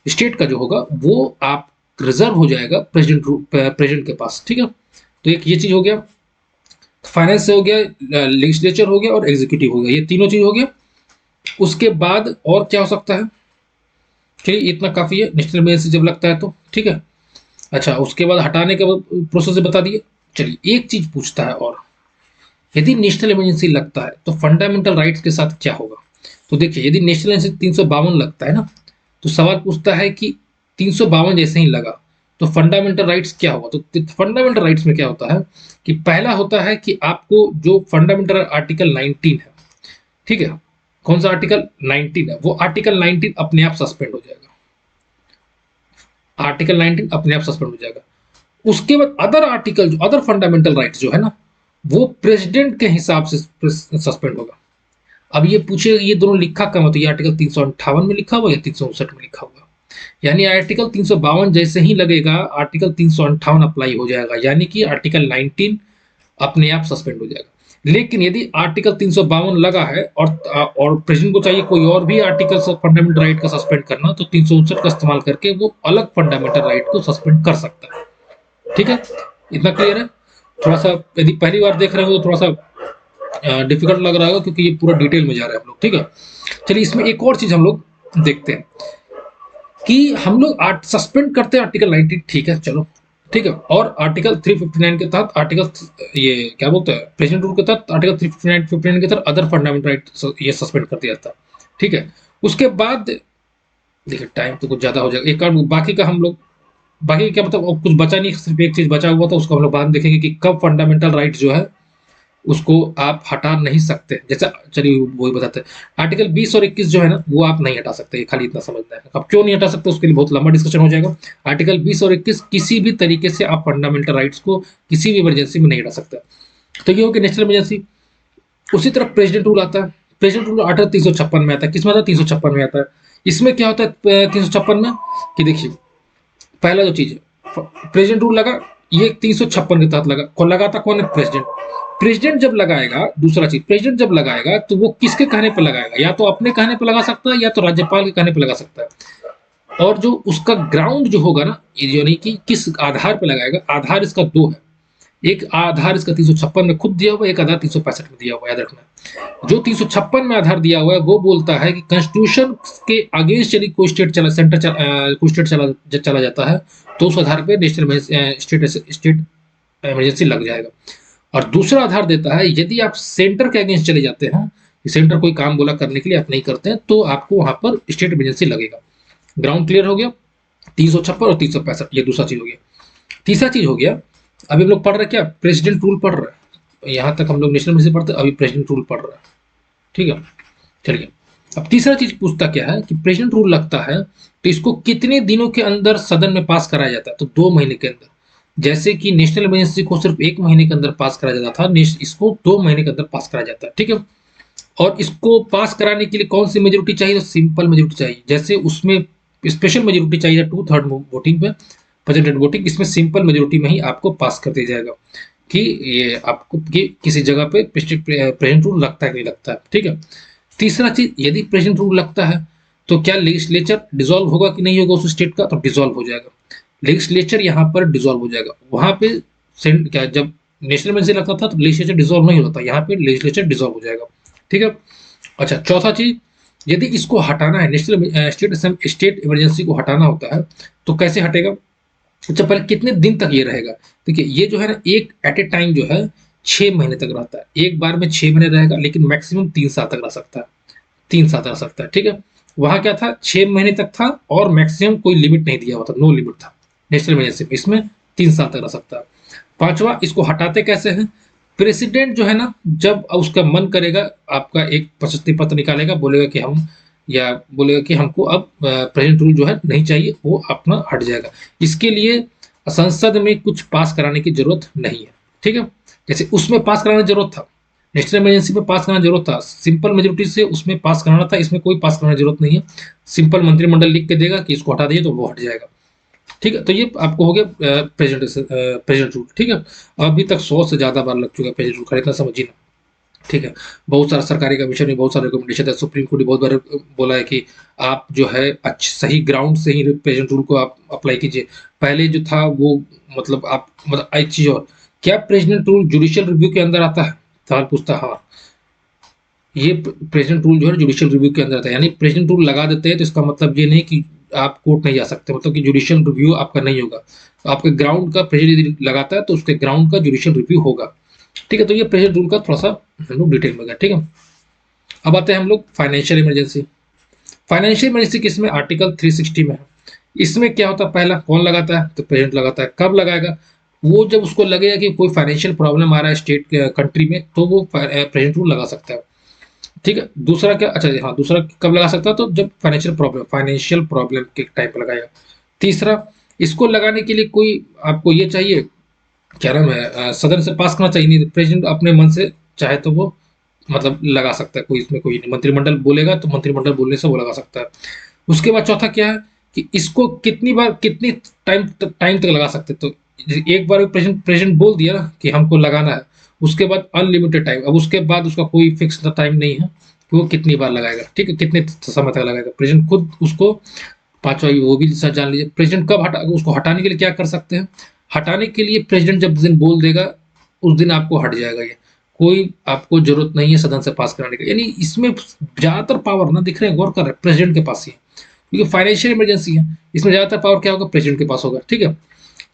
S1: स्टेट का जो होगा वो आप रिजर्व हो जाएगा प्रेसिडेंट के पास। ठीक है, तो एक ये चीज हो गया, फाइनेंस से हो गया, लेजिस्लेचर हो गया और एग्जीक्यूटिव हो गया, ये तीनों चीज हो गया। उसके बाद और क्या हो सकता है? चलिए इतना काफी है नेशनल इमरजेंसी जब लगता है तो। ठीक है, अच्छा उसके बाद हटाने का प्रोसेस बता दिए। चलिए एक चीज पूछता है और, यदि नेशनल इमरजेंसी लगता है तो फंडामेंटल राइट्स के साथ क्या होगा? तो देखिए, यदि नेशनल इमरजेंसी 352 लगता है ना, तो सवाल पूछता है कि 352 जैसे ही लगा तो फंडामेंटल राइट्स क्या होगा? तो फंडामेंटल राइट्स में क्या होता है कि पहला होता है कि आपको जो फंडामेंटल आर्टिकल 19 है, ठीक है, कौन सा आर्टिकल 19 है, वो आर्टिकल 19 अपने आप सस्पेंड हो जाएगा। आर्टिकल 19 अपने आप सस्पेंड हो जाएगा। उसके बाद अदर आर्टिकल, जो अदर फंडामेंटल राइट्स जो है ना, वो प्रेसिडेंट के हिसाब से सस्पेंड होगा। अब ये पूछे, ये दोनों लिखा कहाँ? तो ये आर्टिकल 358 में लिखा हुआ या 359 में लिखा हुआ? यानी आर्टिकल 352 जैसे ही लगेगा, आर्टिकल 358 अप्लाई हो जाएगा, यानी कि आर्टिकल 19 अपने आप सस्पेंड हो जाएगा। लेकिन यदि आर्टिकल 352 लगा है और प्रेसिडेंट को चाहिए कोई और भी आर्टिकल फंडामेंटल राइट का सस्पेंड करना, तो 359 का इस्तेमाल करके वो अलग फंडामेंटल राइट को सस्पेंड कर सकता है। ठीक है, इतना क्लियर है? थोड़ा सा यदि पहली बार देख रहे हो तो थोड़ा सा डिफिकल्ट लग रहा होगा, क्योंकि ये पूरा डिटेल में जा रहा है हम लोग। ठीक है, चलिए इसमें एक और चीज हम लोग देखते हैं कि हम लोग सस्पेंड करते हैं आर्टिकल 19, ठीक है चलो, ठीक है। और आर्टिकल 359 के तहत, आर्टिकल ये क्या बोलते हैं, प्रेसिडेंट रूल के तहत आर्टिकल 359 के तहत अदर फंडामेंटल राइट ये सस्पेंड कर दिया जाता है। ठीक है, उसके बाद देखिए टाइम तो कुछ ज्यादा हो जाएगा, एक और बाकी का हम लोग, बाकी क्या मतलब अब कुछ बचा नहीं, सिर्फ एक चीज बचा हुआ था, उसको हम लोग बाद में देखेंगे कि कब फंडामेंटल राइट जो है उसको आप हटा नहीं सकते। जैसे चलिए वही बताते हैं, आर्टिकल 20 और 21 जो है ना, वो आप नहीं हटा सकते, ये खाली इतना समझना है। अब क्यों नहीं हटा सकते, उसके लिए बहुत लंबा डिस्कशन हो जाएगा। आर्टिकल 20 और 21 किसी भी तरीके से आप फंडामेंटल राइट्स को किसी भी इमरजेंसी में नहीं हटा सकते। तो ये हो गया नेशनल इमरजेंसी। उसी तरह प्रेसिडेंट रूल आता है। प्रेसिडेंट रूल आर्टिकल 356 में आता है। किस में आता है? 356 में आता है। इसमें क्या होता है 356 में, कि देखिए पहला जो चीज है, प्रेसिडेंट रूल लगा, ये 356 के तहत लगा। कौन लगाता? कौन है? प्रेसिडेंट। प्रेसिडेंट जब लगाएगा, दूसरा चीज, प्रेसिडेंट जब लगाएगा तो वो किसके कहने पर लगाएगा? या तो अपने कहने पर लगा सकता है, या तो राज्यपाल के कहने पर लगा सकता है। और जो उसका ग्राउंड जो होगा ना, ये यानी कि किस आधार पर लगाएगा, आधार इसका दो है। एक आधार इसका 356 में खुद दिया हुआ है, एक आधार 365 में दिया हुआ है, याद रखना। जो 356 में आधार दिया हुआ है वो बोलता है कि कॉन्स्टिट्यूशन के अगेंस्ट यदि कोई स्टेट चला, कोई स्टेट चला जाता है, तो उस आधार पे नेशनल स्टेट इमरजेंसी लग जाएगा। और दूसरा आधार देता है, यदि आप सेंटर के अगेंस्ट चले जाते हैं, सेंटर कोई काम बोला करने के लिए, आप नहीं करते हैं, तो आपको वहां पर स्टेट इमरजेंसी लगेगा। ग्राउंड क्लियर हो गया? 356 और 365, ये दूसरा चीज हो गया। तीसरा चीज हो गया, अभी हम लोग पढ़ रहे क्या? प्रेसिडेंट रूल पढ़ रहे हैं। यहां तक हम लोग नेशनल इमरजेंसी पढ़ते, अभी प्रेसिडेंट रूल पढ़ रहे हैं। ठीक है, चलिए अब तीसरा चीज पूछता क्या है कि प्रेसिडेंट रूल लगता है तो इसको कितने दिनों के अंदर सदन में पास कराया जाता है? तो 2 महीने के अंदर। जैसे कि नेशनल इमरजेंसी को सिर्फ 1 महीने के अंदर पास कराया जाता था, इसको 2 महीने के अंदर पास कराया जाता है। ठीक है, और इसको पास कराने के लिए कौन सी मेजोरिटी चाहिए? तो सिंपल मेजोरिटी चाहिए। जैसे उसमें स्पेशल मेजोरिटी चाहिए 2/3 वोटिंग पे, प्रेजेंटेड वोटिंग, इसमें सिंपल मेजोरिटी में ही आपको पास कर दिया जाएगा कि ये आपको कि किसी जगह पे प्रेसिडेंट रूल लगता है कि नहीं लगता है। ठीक है, तीसरा चीज, यदि प्रेसिडेंट रूल लगता है तो क्या लेजिस्लेचर डिसॉल्व होगा कि नहीं होगा उस स्टेट का? तो डिसॉल्व हो जाएगा। लेजिस्लेचर यहाँ पर डिसॉल्व हो जाएगा। वहां पे क्या, जब नेशनल इमरजेंसी लगता था तो लेजिस्लेचर डिसॉल्व नहीं होता था, यहाँ पे लेजिस्लेचर डिसॉल्व हो जाएगा। ठीक है, अच्छा चौथा चीज, यदि इसको हटाना है, नेशनल स्टेट इमरजेंसी को हटाना होता है, तो कैसे हटेगा? अच्छा, पहले कितने दिन तक ये रहेगा? देखिए, ये जो है ना, एक एट ए टाइम जो है 6 महीने तक रहता है। एक बार में 6 महीने रहेगा, लेकिन मैक्सिमम 3 साल तक रह सकता है। 3 साल रह सकता है, ठीक है? वहाँ क्या था, 6 महीने तक था और मैक्सिमम कोई लिमिट नहीं दिया हुआ था, नो लिमिट था। नेशनल इमरजेंसी में इसमें 3 साल तक रह सकता है। 5वां, इसको हटाते कैसे हैं? प्रेसिडेंट जो है ना, जब उसका मन करेगा, आपका एक प्रशस्ति पत्र निकालेगा, बोलेगा कि हम, या बोलेगा कि हमको अब प्रेजेंट रूल जो है नहीं चाहिए, वो अपना हट जाएगा। इसके लिए संसद में कुछ पास कराने की जरूरत नहीं है, ठीक है? जैसे उसमें पास कराने की जरूरत था, नेशनल इमरजेंसी में पास कराना जरूरत था, सिंपल मेजोरिटी से उसमें पास कराना था, इसमें कोई पास कराने की जरूरत नहीं है। सिंपल मंत्रिमंडल लिख के देगा कि इसको हटा दीजिए, तो वो हट जाएगा, ठीक है? तो ये आपको हो गया प्रेजेंट रूल, ठीक है? अभी तक 100 से ज्यादा बार लग चुका है प्रेजेंट रूल का, इतना समझिए ना, ठीक है? बहुत सारा सरकारी कमीशन में बहुत सारे रिकमेंडेशन है, सुप्रीम कोर्ट ने बहुत बार बोला है कि आप जो है सही ग्राउंड से ही प्रेजेंट रूल को आप अप्लाई कीजिए। पहले जो था वो, मतलब आप, मतलब एक चीज और, क्या प्रेसिडेंट रूल जुडिशियल रिव्यू के अंदर आता है? सवाल पूछता है, हाँ। ये प्रेसिडेंट रूल जो है जुडिशियल रिव्यू के अंदर आता है, यानी प्रेसिडेंट रूल लगा देते हैं तो इसका मतलब ये नहीं कि आप कोर्ट नहीं जा सकते, मतलब कि जुडिशियल रिव्यू आपका नहीं होगा। तो आपके ग्राउंड का प्रेसिडेंट यदि लगाता है तो उसके ग्राउंड का जुडिशियल रिव्यू होगा, ठीक है? तो ये प्रेसिडेंट रूल का थोड़ा सा हम लोग डिटेल में गए, ठीक है? अब आते हैं हम लोग फाइनेंशियल इमरजेंसी। फाइनेंशियल इमरजेंसी किसमें, आर्टिकल 360 में है। इसमें क्या होता है, पहला कौन लगाता है, तो प्रेसिडेंट लगाता है। कब लगाएगा? वो जब उसको लगेगा कि कोई फाइनेंशियल प्रॉब्लम आ रहा है स्टेट कंट्री में, तो वो प्रेसिडेंट रूल लगा सकता है, ठीक है? दूसरा क्या, अच्छा हाँ, दूसरा कब लगा सकता है, तो जब फाइनेंशियल प्रॉब्लम के टाइम पर लगाएगा। तीसरा, इसको लगाने के लिए कोई आपको ये चाहिए, क्या नाम है, सदन से पास करना चाहिए, नहीं प्रेसिडेंट अपने मन से चाहे तो वो मतलब लगा सकता है, कोई इसमें कोई नहीं, मंत्रिमंडल बोलेगा तो मंत्रिमंडल बोलने से वो लगा सकता है। उसके बाद चौथा क्या है कि इसको कितनी बार, कितनी टाइम तक लगा सकते हैं, तो एक बार प्रेसिडेंट प्रेसिडेंट बोल दिया ना कि हमको लगाना है, उसके बाद अनलिमिटेड टाइम, अब उसके बाद उसका कोई फिक्स टाइम नहीं है कि वो कितनी बार लगाएगा, ठीक है? कितने समय तक लगाएगा प्रेसिडेंट खुद उसको। पांचवा वो भी सर जान लीजिए, प्रेसिडेंट कब हटा, उसको हटाने के लिए क्या कर सकते हैं? हटाने के लिए प्रेसिडेंट जब दिन बोल देगा, उस दिन आपको हट जाएगा ये, कोई आपको जरूरत नहीं है सदन से पास कराने की। यानी इसमें ज्यादातर पावर ना, दिख रहे हैं, गौर कर रहे हैं, प्रेसिडेंट के पास ही है, क्योंकि फाइनेंशियल इमरजेंसी है, इसमें ज्यादातर पावर क्या होगा, प्रेसिडेंट के पास होगा, ठीक है?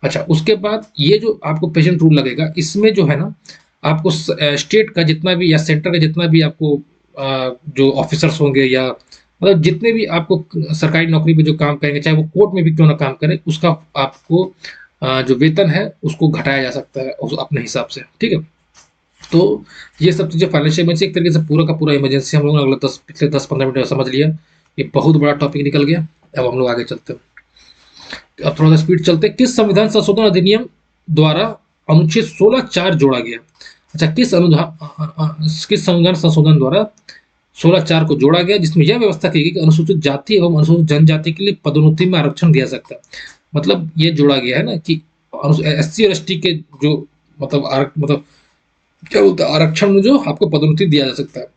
S1: अच्छा, उसके बाद ये जो आपको प्रेसिडेंट रूल लगेगा, इसमें जो है ना, आपको स्टेट का जितना भी या सेंटर का जितना भी आपको जो ऑफिसर्स होंगे, या मतलब जितने भी आपको सरकारी नौकरी पे जो काम करेंगे, चाहे वो कोर्ट में भी क्यों ना काम करे, उसका आपको जो वेतन है उसको घटाया जा सकता है अपने हिसाब से, ठीक है? तो ये सब चीजें फाइनेंशियल इमरजेंसी, एक तरीके से पूरा का पूरा इमरजेंसी हम लोगों ने अगले पिछले 10-15 मिनट में समझ लिया। ये बहुत बड़ा टॉपिक निकल गया। अब हम लोग आगे चलते हैं, अब थोड़ा सा स्पीड चलते हैं। किस संविधान संशोधन अधिनियम द्वारा अनुच्छेद 16(4) जोड़ा गया? अच्छा, किस संविधान संशोधन द्वारा 16(4) को जोड़ा गया, जिसमें यह व्यवस्था की गई कि अनुसूचित जाति एवं अनुसूचित जनजाति के लिए पदोन्नति में आरक्षण दिया सकता है। मतलब ये जोड़ा गया है ना कि एससी और एसटी के जो, मतलब क्या बोलते हैं, आरक्षण में जो आपको पदोन्नति दिया जा सकता है,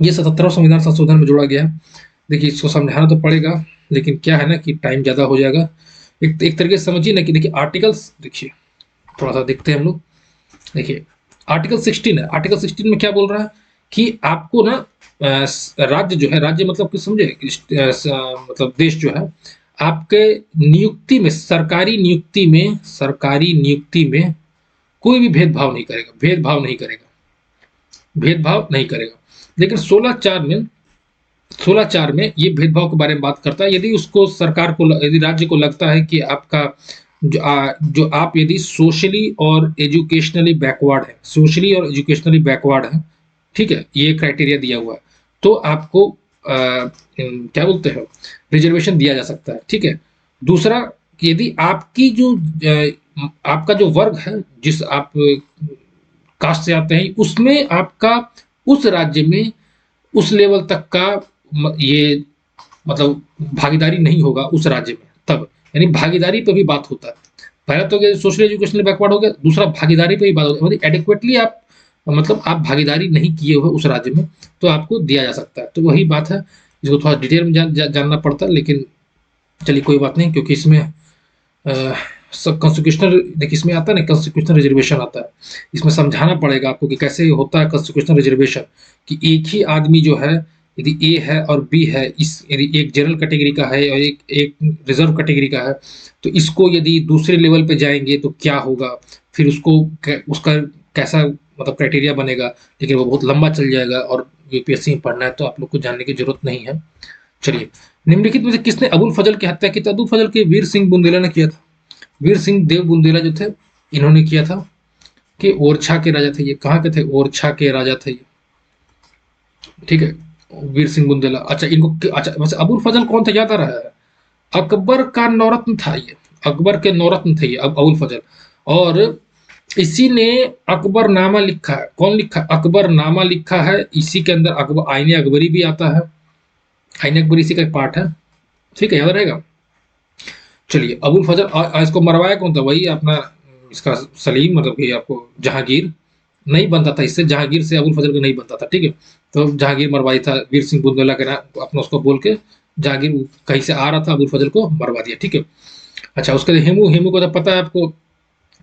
S1: ये 77वां संविधान संशोधन में जोड़ा गया है। देखिए, इसको समझाना तो पड़ेगा, लेकिन क्या है ना कि टाइम ज्यादा हो जाएगा। एक तरीके से समझिए ना कि देखिए आर्टिकल्स, देखिए थोड़ा सा देखते हैं हम लोग। देखिए, आर्टिकल 16 है, आर्टिकल 16 में क्या बोल रहा है कि आपको ना राज्य जो है, राज्य मतलब कुछ समझे, मतलब देश जो है, आपके नियुक्ति में, सरकारी नियुक्ति में कोई भी भेदभाव नहीं करेगा, भेदभाव नहीं करेगा। लेकिन 16(4) में ये भेदभाव के बारे में बात करता है। यदि उसको सरकार को, यदि राज्य को लगता है कि आपका जो आप यदि सोशली और एजुकेशनली बैकवर्ड है, ठीक है, ये क्राइटेरिया दिया हुआ है, तो आपको क्या बोलते हैं, रिजर्वेशन दिया जा सकता है, ठीक है? दूसरा, यदि आपकी जो आपका जो वर्ग है, जिस आप कास्ट से आते हैं, उसमें आपका उस राज्य में उस लेवल तक का ये मतलब भागीदारी नहीं होगा उस राज्य में, तब यानी भागीदारी पे भी बात होता है। पहला तो सोशल एजुकेशनल बैकवर्ड हो गया, दूसरा भागीदारी पे भी बात होती है, मतलब एडिक्वेटली आप, मतलब आप भागीदारी नहीं किए हुए उस राज्य में, तो आपको दिया जा सकता है। तो वही बात है, इसको थोड़ा डिटेल में जानना पड़ता है, लेकिन चलिए कोई बात नहीं, क्योंकि इसमें सब कॉन्स्टिट्यूशनल, देखिए इसमें आता है ना, कॉन्स्टिट्यूशनल रिजर्वेशन आता है, इसमें समझाना पड़ेगा आपको कि कैसे होता है कॉन्स्टिट्यूशनल रिजर्वेशन, कि एक ही आदमी जो है यदि ए है और बी है, इस यदि एक जनरल कैटेगरी का है और एक एक रिजर्व कैटेगरी का है, तो इसको यदि दूसरे लेवल पे जाएंगे तो क्या होगा, फिर उसका कैसा मतलब क्राइटेरिया बनेगा, लेकिन वो बहुत लंबा चल जाएगा और यूपीएससी में पढ़ना है तो आप लोग को जानने की जरूरत नहीं है। चलिए, निम्नलिखित में से किसने अबुल फजल की हत्या की थी? अबुल फजल के वीर सिंह बुंदेला ने किया था। वीर सिंह देव बुंदेला जो थे, इन्होंने किया था। कि ओरछा के राजा थे ये, कहाँ के थे? ओरछा के राजा थे ये, ठीक है, वीर सिंह बुंदेला। अच्छा इनको, अच्छा वैसे अबुल फजल कौन था याद आ रहा है? अकबर का नौरत्न था ये, अकबर के नौरत्न थे ये अबुल फजल। और इसी ने अकबरनामा लिखा है। कौन लिखा? अकबरनामा लिखा है। इसी के अंदर अकबर आईने अकबरी भी आता है। आईने अकबरी इसी का एक पार्ट है, ठीक है, याद रहेगा। चलिए, अबुल फजल इसको मरवाया कौन था? वही अपना इसका सलीम, मतलब कि आपको जहांगीर नहीं बनता था इससे, जहांगीर से अबुल फजल का नहीं बनता था, ठीक है। तो जहांगीर मरवाई था, वीर सिंह बुंदेला के नाम अपना उसको बोल के जहांगीर कहीं से आ रहा था, अबुल फजल को मरवा दिया, ठीक है। अच्छा, उसके बाद हेमू, हेमू को तो पता है आपको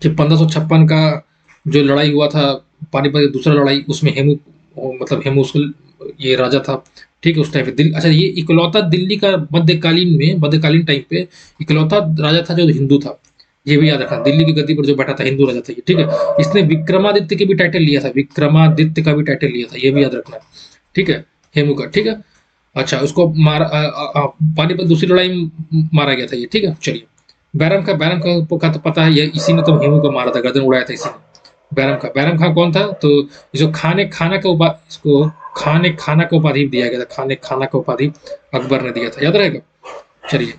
S1: कि 1556 का जो लड़ाई हुआ था, पानीपत की दूसरा लड़ाई, उसमें हेमू, मतलब हेमू उसको ये राजा था, ठीक है, उस टाइम पे दिल्ली। अच्छा, ये इकलौता दिल्ली का मध्यकालीन टाइम पे इकलौता राजा था जो हिंदू था, ये भी याद रखना। दिल्ली की गद्दी पर जो बैठा था हिंदू राजा था ये, ठीक है। इसने विक्रमादित्य के भी टाइटल लिया था, विक्रमादित्य का भी टाइटल लिया था, ये भी याद रखना, ठीक है, हेमू का, ठीक है। अच्छा, उसको पानीपत दूसरी लड़ाई में मारा गया था ये, ठीक है। चलिए, बैरम का तो पता है, ये इसी ने तो हेमू को मारा था, गर्दन उड़ाया था इसी ने। बैरम खां कौन था? तो जो खाने खाना का उपाधि दिया गया था, खाने खाना का उपाधि अकबर ने दिया था, याद रहेगा। चलिए,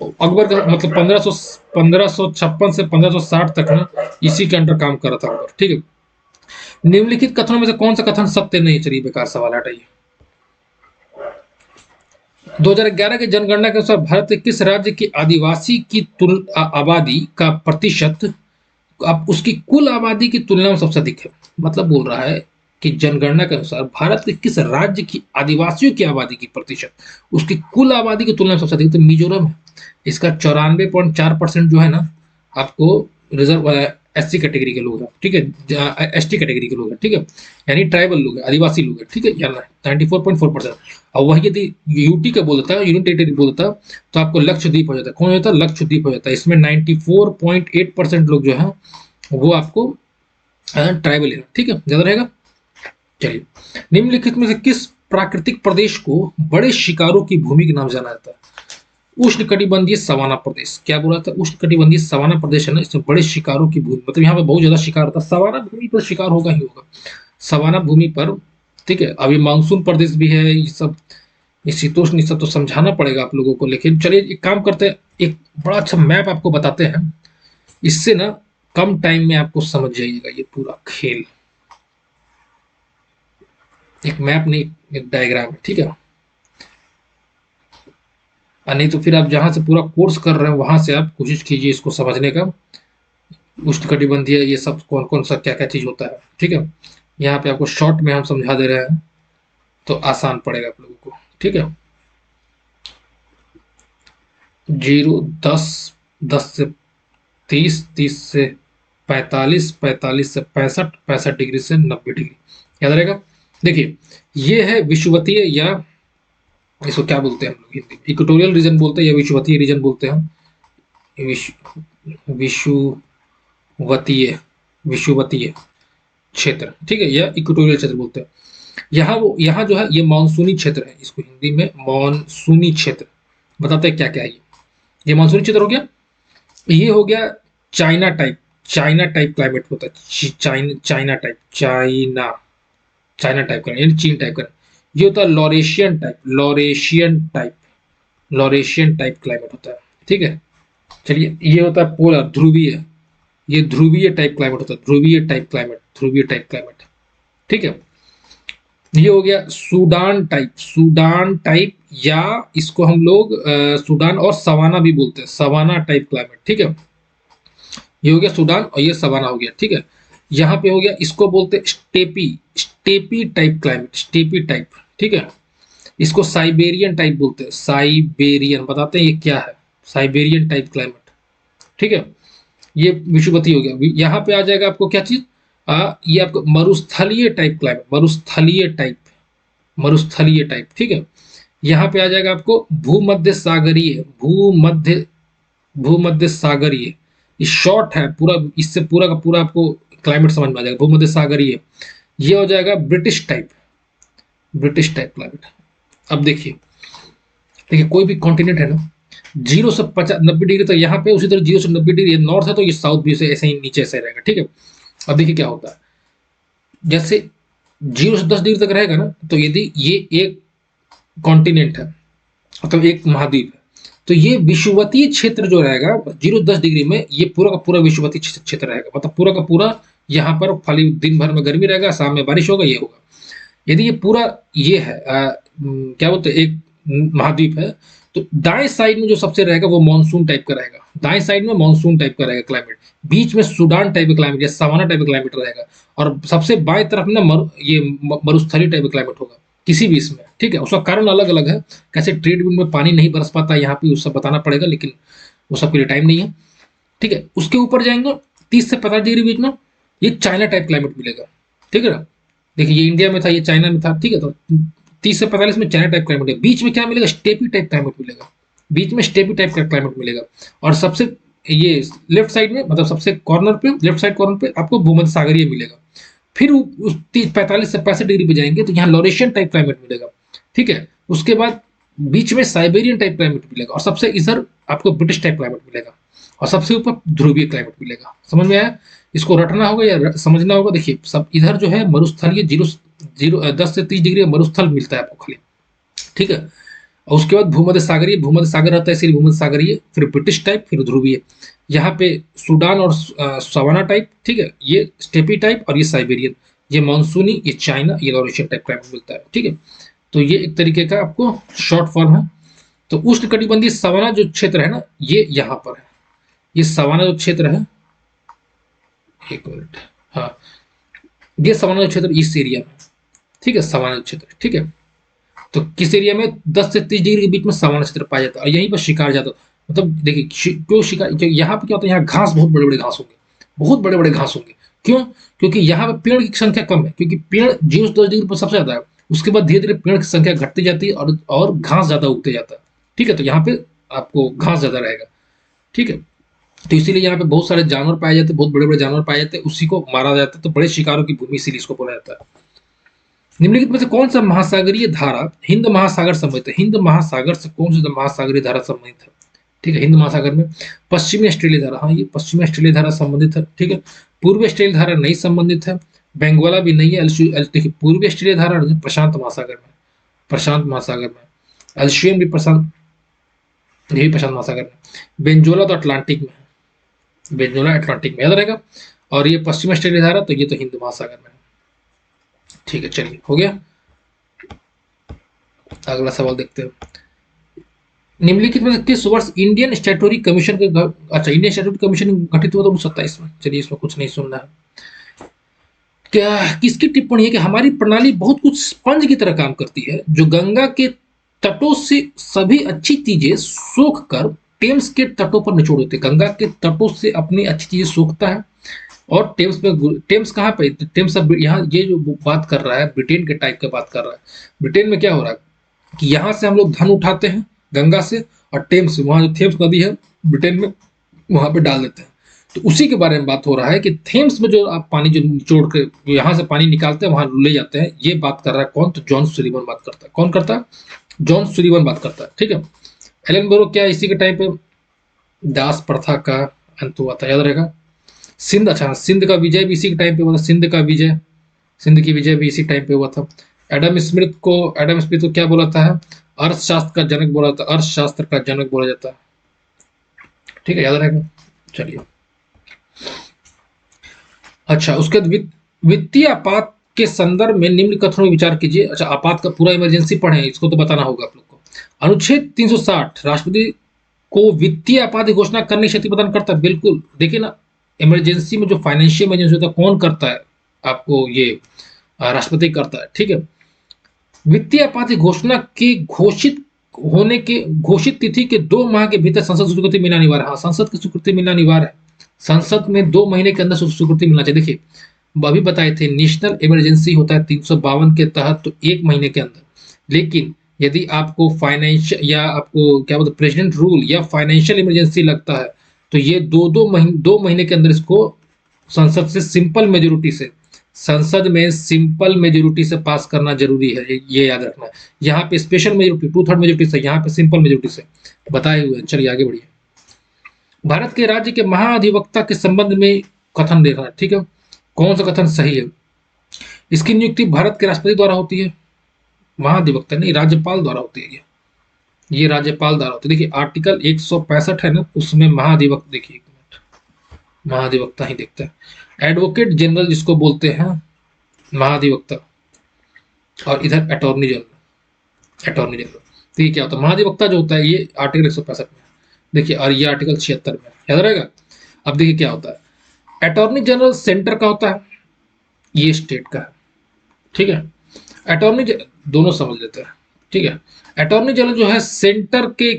S1: अकबर का मतलब 1556 से 1560 तक ना इसी के अंडर काम कर रहा था अकबर, ठीक है। निम्नलिखित कथनों में से कौन सा कथन सत्य नहीं? चलिए, बेकार सवाल हटाइए। 2011 की जनगणना के अनुसार भारत के किस राज्य की आदिवासी की आबादी का प्रतिशत अब उसकी कुल आबादी की तुलना में सबसे अधिक है? मतलब बोल रहा है कि जनगणना के अनुसार भारत के किस राज्य की आदिवासियों की आबादी की प्रतिशत उसकी कुल आबादी की तुलना में सबसे अधिक? तो मिजोरम है। इसका 94.4% जो है ना, आपको रिजर्व एससी कैटेगरी के लोग हैं, ठीक है, एसटी कैटेगरी के लोग हैं, ठीक है, यानी ट्राइबल लोग हैं, आदिवासी लोग हैं, ठीक है, यानी 94.4%। और वही यदि यूटी का बोलता है, यूनियन टेरिटरी बोलता, तो आपको लक्षद्वीप हो जाता है। कौन होता है? लक्षद्वीप हो जाता है। इसमें 94.8% लोग जो है वो आपको ट्राइबल है, ठीक है, याद रहेगा। चलिए, निम्नलिखित में से किस प्राकृतिक प्रदेश को बड़े शिकारों की भूमि के नाम से जाना जाता है? उष्णकटिबंधीय सवाना प्रदेश। क्या बोला था? उष्णकटिबंधीय सवाना प्रदेश है ना, इसमें बड़े शिकारों की भूमि, मतलब यहाँ पे बहुत ज्यादा शिकार होता है। सवाना भूमि पर शिकार होगा ही होगा, सवाना भूमि पर, ठीक है। अभी मानसून प्रदेश भी है, ये सब, ये शीतोष्ण, सब तो समझाना पड़ेगा आप लोगों को। लेकिन चलिए, एक काम करते हैं, एक बड़ा अच्छा मैप आपको बताते हैं, इससे ना कम टाइम में आपको समझ जाइएगा ये पूरा खेल। एक मैप नहीं, एक डायग्राम है, ठीक है। नहीं तो फिर आप जहां से पूरा कोर्स कर रहे हैं वहां से आप कोशिश कीजिए इसको समझने का। उष्णकटिबंधीय ये सब कौन कौन सा क्या क्या चीज होता है, ठीक है। यहाँ पे आपको शॉर्ट में हम समझा दे रहे हैं तो आसान पड़ेगा आप लोगों को, ठीक है। 0, 10, 10 से 30, 30 से 45, 45 से 65, 65 डिग्री से 90 डिग्री, याद रहेगा। देखिए, ये है विषुवतीय, या इसको क्या बोलते हैं हम लोग हिंदी में? इक्वेटोरियल रीजन बोलते हैं या विषुवतीय रीजन बोलते हैं। विषुवतीय, विषुवतीय क्षेत्र, ठीक है, या इक्वेटोरियल क्षेत्र बोलते हैं। यहाँ जो है ये मानसूनी क्षेत्र है, इसको हिंदी में मानसूनी क्षेत्र बताते हैं क्या क्या है ये मानसूनी क्षेत्र हो गया। ये हो गया China type, China type climate होता है, चाइना टाइप का, यानी चीन टाइप का। ये होता है लॉरेशियन टाइप क्लाइमेट होता है, ठीक है। चलिए, ये होता है पोलर, ध्रुवीय, ये ध्रुवीय टाइप क्लाइमेट होता है, ध्रुवीय टाइप क्लाइमेट, ठीक है। ये हो गया सूडान टाइप, या इसको हम लोग सूडान और सवाना भी बोलते हैं, सवाना टाइप क्लाइमेट, ठीक है। ये हो गया सूडान और ये सवाना हो गया, ठीक है। यहाँ पे हो गया, इसको बोलते हैं steppe type climate, steppe type, ठीक है। इसको साइबेरियन टाइप बोलते हैं, साइबेरियन, बताते हैं ये क्या है, साइबेरियन टाइप क्लाइमेट, ठीक है। ये विषुवतीय हो गया। यहाँ पे आ जाएगा आपको क्या चीज, ये आपको मरुस्थलीय टाइप क्लाइमेट, मरुस्थलीय टाइप, मरुस्थलीय टाइप, ठीक है। यहाँ पे आ जाएगा आपको भूमध्य सागरीय, ये शॉर्ट है पूरा, इससे पूरा का पूरा आपको क्लाइमेट समझ में आ जाएगा। भूमध्य सागरीय ये हो जाएगा ब्रिटिश टाइप क्लाइमेट। अब देखिए, कोई भी कॉन्टिनेंट है ना, 0 से 90 डिग्री तक यहाँ पे, उसी तरह 0 से 90 डिग्री नॉर्थ है तो ये साउथ भी से ऐसे ही नीचे से रहेगा, ठीक है। अब देखिए क्या होता है, जैसे 0 से 10 डिग्री तक रहेगा ना, तो यदि ये एक कॉन्टिनेंट है, मतलब एक महाद्वीप है, तो ये विषुवतीय क्षेत्र जो रहेगा 0 10 डिग्री में, ये पूरा का पूरा विषुवतीय क्षेत्र रहेगा, मतलब पूरा का पूरा यहाँ पर खाली दिन भर में गर्मी रहेगा, शाम में बारिश होगा, ये होगा। यदि ये पूरा ये है क्या बोलते हैं, एक महाद्वीप है, तो दाएं साइड में जो सबसे रहेगा वो मानसून टाइप का रहेगा, दाएं साइड में मानसून टाइप का रहेगा क्लाइमेट, बीच में सूडान टाइप का क्लाइमेट या सवाना टाइप का क्लाइमेट रहेगा, और सबसे बाएं तरफ ना मरुस्थलीय टाइप का क्लाइमेट होगा किसी भी इसमें, ठीक है। उसका कारण अलग अलग है, कैसे ट्रेड विंड में पानी नहीं बरस पाता यहाँ पे, उससे बताना पड़ेगा, लेकिन वो सबके लिए टाइम नहीं है, ठीक है। उसके ऊपर जाएंगे 30 से 45 डिग्री बीच में, ये चाइना टाइप क्लाइमेट मिलेगा, ठीक है ना। देखिए ये इंडिया में था, ये चाइना में था, ठीक है। तो 30 से 45 में चाइना टाइप क्लाइमेट है, बीच में क्या मिलेगा, स्टेपी टाइप क्लाइमेट मिलेगा, बीच में स्टेपी टाइप का क्लाइमेट मिलेगा, और सबसे ये लेफ्ट साइड में, मतलब सबसे कॉर्नर पे, लेफ्ट साइड कॉर्नर पे आपको भूमध्य सागरीय मिलेगा। फिर उस 45 से 65 डिग्री पे जाएंगे तो यहाँ लॉरेशियन टाइप क्लाइमेट मिलेगा, ठीक है। उसके बाद बीच में साइबेरियन टाइप क्लाइमेट मिलेगा, और सबसे इधर आपको ब्रिटिश टाइप क्लाइमेट मिलेगा, और सबसे ऊपर ध्रुवीय क्लाइमेट मिलेगा। समझ में आया, इसको रटना होगा या समझना होगा। देखिए सब इधर जो है मरुस्थलीय 10 से 30 डिग्री मरुस्थल मिलता है आपको खाली, ठीक है। और उसके बाद भूमध्य सागर रहता है, इसलिए भूमध्य सागरीय, फिर ब्रिटिश टाइप, फिर ध्रुवीय। यहाँ पे सूडान और सवाना टाइप, ठीक है, ये स्टेपी टाइप, और ये साइबेरियन, ये मानसूनी, ये चाइना, ये लॉरेशियन टाइप क्लाइमेट मिलता है, ठीक है। तो ये एक तरीके का आपको शॉर्ट फॉर्म है। तो उष्णकटिबंधीय सवाना जो क्षेत्र है ना, ये यहाँ पर है, ये सवाना जो क्षेत्र है, एक मिनट, हाँ, ये सवाना जो क्षेत्र इस एरिया में, ठीक है, सवाना क्षेत्र, ठीक है। तो किस एरिया में, 10 से 30 डिग्री के बीच में सवाना क्षेत्र पाया जाता है, और यहीं पर शिकार जाता है। मतलब देखिए क्यों शिकार, यहाँ पे क्या होता है, यहाँ घास बहुत बड़े बड़े घास होंगे, बहुत बड़े बड़े घास होंगे। क्यों? क्योंकि यहाँ पे पेड़ की संख्या कम है, क्योंकि पेड़ 0 से 10 डिग्री पर सबसे ज्यादा है, उसके बाद धीरे धीरे पेड़ की संख्या घटती जाती है, और घास ज्यादा उगते जाता है, ठीक है। तो यहाँ पे आपको घास ज्यादा रहेगा, ठीक है। तो इसीलिए यहाँ पे बहुत सारे जानवर पाए जाते हैं, बहुत बड़े बड़े जानवर पाए जाते हैं, उसी को मारा जाता है, तो बड़े शिकारों की भूमि इसीलिए इसको बोला जाता है। निम्नलिखित में से कौन सा महासागरीय धारा हिंद महासागर संबंधित है, हिंद महासागर से कौन सी महासागरीय धारा संबंधित है, ठीक है। हिंद महासागर में पश्चिमी ऑस्ट्रेलिया धारा, हाँ, ये पश्चिमी ऑस्ट्रेलिया धारा संबंधित है, ठीक है। पूर्वी ऑस्ट्रेलिया धारा नहीं संबंधित है, बेंगोला भी नहीं है। देखिए पूर्वी ऑस्ट्रेलिया धारा प्रशांत महासागर में, प्रशांत महासागर में, एल्शियन भी प्रशांत, ये भी प्रशांत महासागर में, बेंजोला तो अटलांटिक में है, बेंजोला अटलांटिक में याद रहेगा, और ये पश्चिम ऑस्ट्रेलिया धारा, तो ये तो हिंद महासागर में है, ठीक है। चलिए हो गया, अगला सवाल देखते हैं। निम्नलिखित में से किस वर्ष इंडियन स्टैट्यूटरी कमीशन के अच्छा, इंडियन स्टैट्यूटरी कमीशन गठित हुआ था 1927 में। चलिए इसमें कुछ नहीं सुनना है। क्या किसकी टिप्पणी है कि हमारी प्रणाली बहुत कुछ स्पंज की तरह काम करती है, जो गंगा के तटों से सभी अच्छी चीजें सोख कर टेम्स के तटों पर निचोड़ देते हैं। गंगा के तटों से अपनी अच्छी चीजें सोखता है, और टेम्स में, टेम्स कहाँ पे, टेम्स अब यहाँ ये जो बात कर रहा है ब्रिटेन के टाइप का बात कर रहा है। ब्रिटेन में क्या हो रहा है कि यहाँ से हम लोग धन उठाते हैं गंगा से, और टेम्स, वहाँ जो थेम्स नदी है ब्रिटेन में, वहां पे डाल देते हैं। तो उसी के बारे में बात हो रहा है कि थेम्स में जो आप पानी जो निचोड़ के यहाँ से पानी निकालते हैं वहां ले जाते हैं, ये बात कर रहा है कौन, तो जॉन सुलिवन बात करता है। कौन करता है? जॉन सुलिवन बात करता है, ठीक है। एलन बोरो क्या इसी के टाइम पे दास प्रथा का अंत हुआ था, याद रहेगा। सिंध, अच्छा सिंध का विजय भी इसी के टाइम पे हुआ था, सिंध का विजय, सिंध की विजय भी इसी टाइम पे हुआ था। एडम स्मिथ को क्या बोला था, अर्थशास्त्र का जनक बोला था, अर्थशास्त्र का जनक बोला जाता है, ठीक है, याद रहेगा। चलिए अच्छा, उसके बाद वित्तीय आपात के संदर्भ में निम्न कथनों में विचार कीजिए। अच्छा, आपात का पूरा इमरजेंसी पढ़े, इसको तो बताना होगा आप लोग को। अनुच्छेद 360 राष्ट्रपति को वित्तीय आपात की घोषणा करने की शक्ति प्रदान करता है। बिल्कुल, देखिए ना, इमरजेंसी में जो फाइनेंशियल इमरजेंसी होता है कौन करता है, आपको ये राष्ट्रपति करता है, ठीक है। वित्तीय आपात की घोषणा की घोषित तिथि के 2 माह के भीतर संसद स्वीकृति मिलना अनिवार्य है। हाँ, संसद की स्वीकृति मिलना अनिवार्य है, संसद में 2 महीने के अंदर स्वीकृति मिलना चाहिए। देखिए अभी बताए थे नेशनल इमरजेंसी होता है 352 के तहत, तो 1 महीने के अंदर, लेकिन यदि आपको फाइनेंशियल या आपको क्या बोलते प्रेसिडेंट रूल या फाइनेंशियल इमरजेंसी लगता है, तो ये 2 महीने के अंदर इसको संसद से सिंपल मेजोरिटी से संसद में सिंपल मेजोरिटी से पास करना जरूरी है। ये याद रखना है। यहाँ पे स्पेशल मेजोरिटी 2/3 मेजोरिटी से, यहाँ पे सिंपल मेजोरिटी से बताए हुए हैं। चलिए आगे बढ़िए। भारत के राज्य के महाधिवक्ता के संबंध में कथन देखना है, ठीक है। कौन सा कथन सही है? इसकी नियुक्ति भारत के राष्ट्रपति द्वारा होती है, महाधिवक्ता नहीं, राज्यपाल द्वारा होती है। ये राज्यपाल द्वारा होती है। देखिए आर्टिकल 165 है ना, उसमें महाधिवक्ता, देखिए एक मिनट, महाधिवक्ता ही देखते हैं। एडवोकेट जनरल जिसको बोलते हैं महाधिवक्ता, और इधर अटॉर्नी जनरल, अटॉर्नी जनरल। तो ये क्या होता है? महाधिवक्ता जो होता है ये आर्टिकल 165 में, देखिए, और ये आर्टिकल 76 में, याद रहेगा। अब देखिए क्या होता है। अटॉर्नी जनरल सेंटर का होता है, ये स्टेट का है, ठीक है। अटॉर्नी दोनों समझ लेते हैं, ठीक है। अटॉर्नी जनरल जो है सेंटर के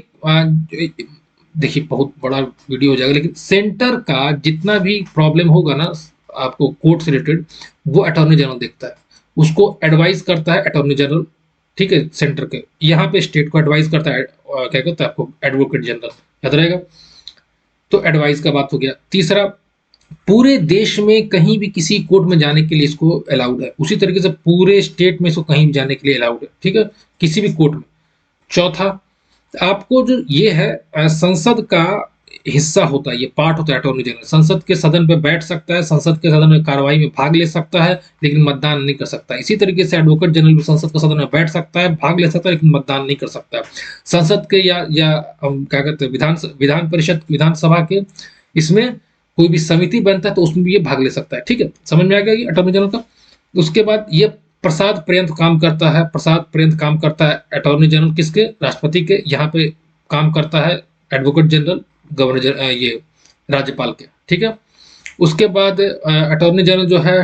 S1: देखिए बहुत बड़ा वीडियो हो जाएगा, लेकिन सेंटर का जितना भी प्रॉब्लम होगा ना आपको कोर्ट से रिलेटेड, वो अटॉर्नी जनरल देखता है, उसको एडवाइस करता है अटॉर्नी जनरल, ठीक है। सेंटर के यहाँ पे स्टेट को एडवाइस करता है, क्या कहता है आपको, एडवोकेट जनरल, याद रहेगा। तो एडवाइस का बात हो गया। तीसरा, पूरे देश में कहीं भी किसी कोर्ट में जाने के लिए इसको अलाउड है, उसी तरीके से पूरे स्टेट में इसको कहीं भी जाने के लिए अलाउड है, ठीक है, किसी भी कोर्ट में। चौथा, आपको जो ये है संसद का हिस्सा होता है, ये पार्ट होता है अटॉर्नी जनरल, संसद के सदन पे बैठ सकता है, संसद के सदन में कार्रवाई में भाग ले सकता है, लेकिन मतदान नहीं कर सकता। इसी तरीके से एडवोकेट जनरल भी संसद के सदन में बैठ सकता है, भाग ले सकता है, लेकिन मतदान नहीं कर सकता। संसद के या क्या कहते हैं विधान परिषद, विधानसभा के, इसमें कोई भी समिति बनता है तो उसमें भी ये भाग ले सकता है, ठीक है। समझ में आ गया ये अटॉर्नी जनरल का। उसके बाद ये प्रसाद पर्यंत काम करता है, प्रसाद पर्यंत काम करता है अटॉर्नी जनरल, किसके? राष्ट्रपति के। यहाँ पे काम करता है एडवोकेट जनरल, गवर्नर, ये राज्यपाल के, ठीक है। उसके बाद अटॉर्नी जनरल जो है,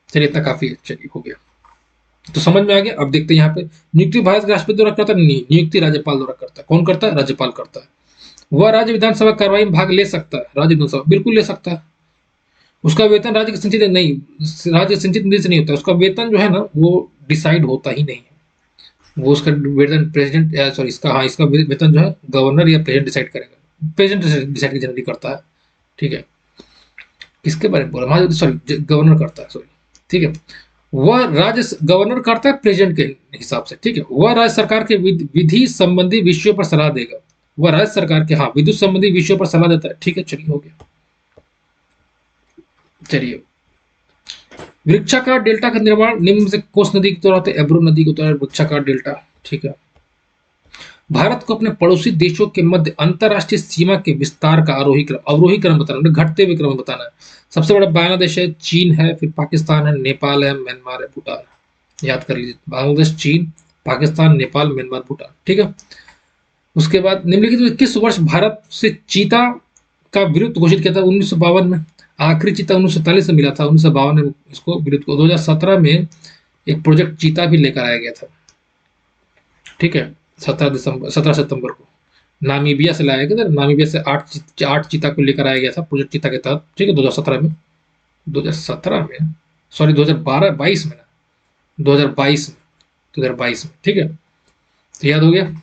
S1: चलिए इतना काफी है, चलिए हो गया, तो समझ में आ गया। अब देखते हैं यहाँ पे नियुक्ति भारत के राष्ट्रपति द्वारा करता है, नहीं, नियुक्ति राज्यपाल द्वारा करता है। कौन करता है? राज्यपाल करता है। वह राज्य विधानसभा कार्रवाई में भाग ले सकता है, राज्य विधानसभा बिल्कुल ले सकता है। उसका वेतन राज्य के संचित नहीं, राज्य संचित निधि से नहीं होता। उसका वेतन जो है ना वो डिसाइड होता ही नहीं है, वो उसका वेतन प्रेसिडेंट, सॉरी इसका, हाँ, इसका वेतन जो है गवर्नर या प्रेसिडेंट डिसाइड करेगा, प्रेसिडेंट डिसाइड जनरली करता है, ठीक है। किसके बारे में बोला? हाँ सॉरी, गवर्नर करता है, सॉरी, ठीक है। वह राज्य गवर्नर करता है प्रेसिडेंट के हिसाब से, ठीक है। वह राज्य सरकार के विधि संबंधी विषयों पर सलाह देगा, वह राज्य सरकार के, हाँ, विद्युत संबंधी विषयों पर सलाह देता है, ठीक है। चलिए हो गया। चलिए, वृक्षाकार डेल्टा का निर्माण निम्न से कौन नदी के द्वारा होता है? एब्रो नदी के द्वारा वृक्षाकार डेल्टा, ठीक है। भारत को अपने पड़ोसी देशों के मध्य अंतरराष्ट्रीय सीमा के विस्तार का अवरोही क्रम बताना, मतलब घटते हुए क्रम बताना है। सबसे बड़ा बांग्लादेश है, चीन है, फिर पाकिस्तान है, नेपाल है, म्यांमार है, भूटान है। याद कर लीजिए, बांग्लादेश, चीन, पाकिस्तान, नेपाल, म्यांमार, भूटान, ठीक है। उसके बाद निम्नलिखित में किस वर्ष भारत से चीता का विलुप्त घोषित किया था? 1952 में। आखिरी चीता 1947 में मिला था, 1952 में इसको विलुप्त को। 2017 में एक प्रोजेक्ट चीता भी लेकर आया गया था, ठीक है। 17 सितंबर को नामीबिया से लाया गया था, नामीबिया से 8 चीता को लेकर आया गया था प्रोजेक्ट चीता के तहत, ठीक है। 2017 में, 2017 में, सॉरी 2022 में ना, 2022 में, 2022 में, ठीक है। तो याद हो गया।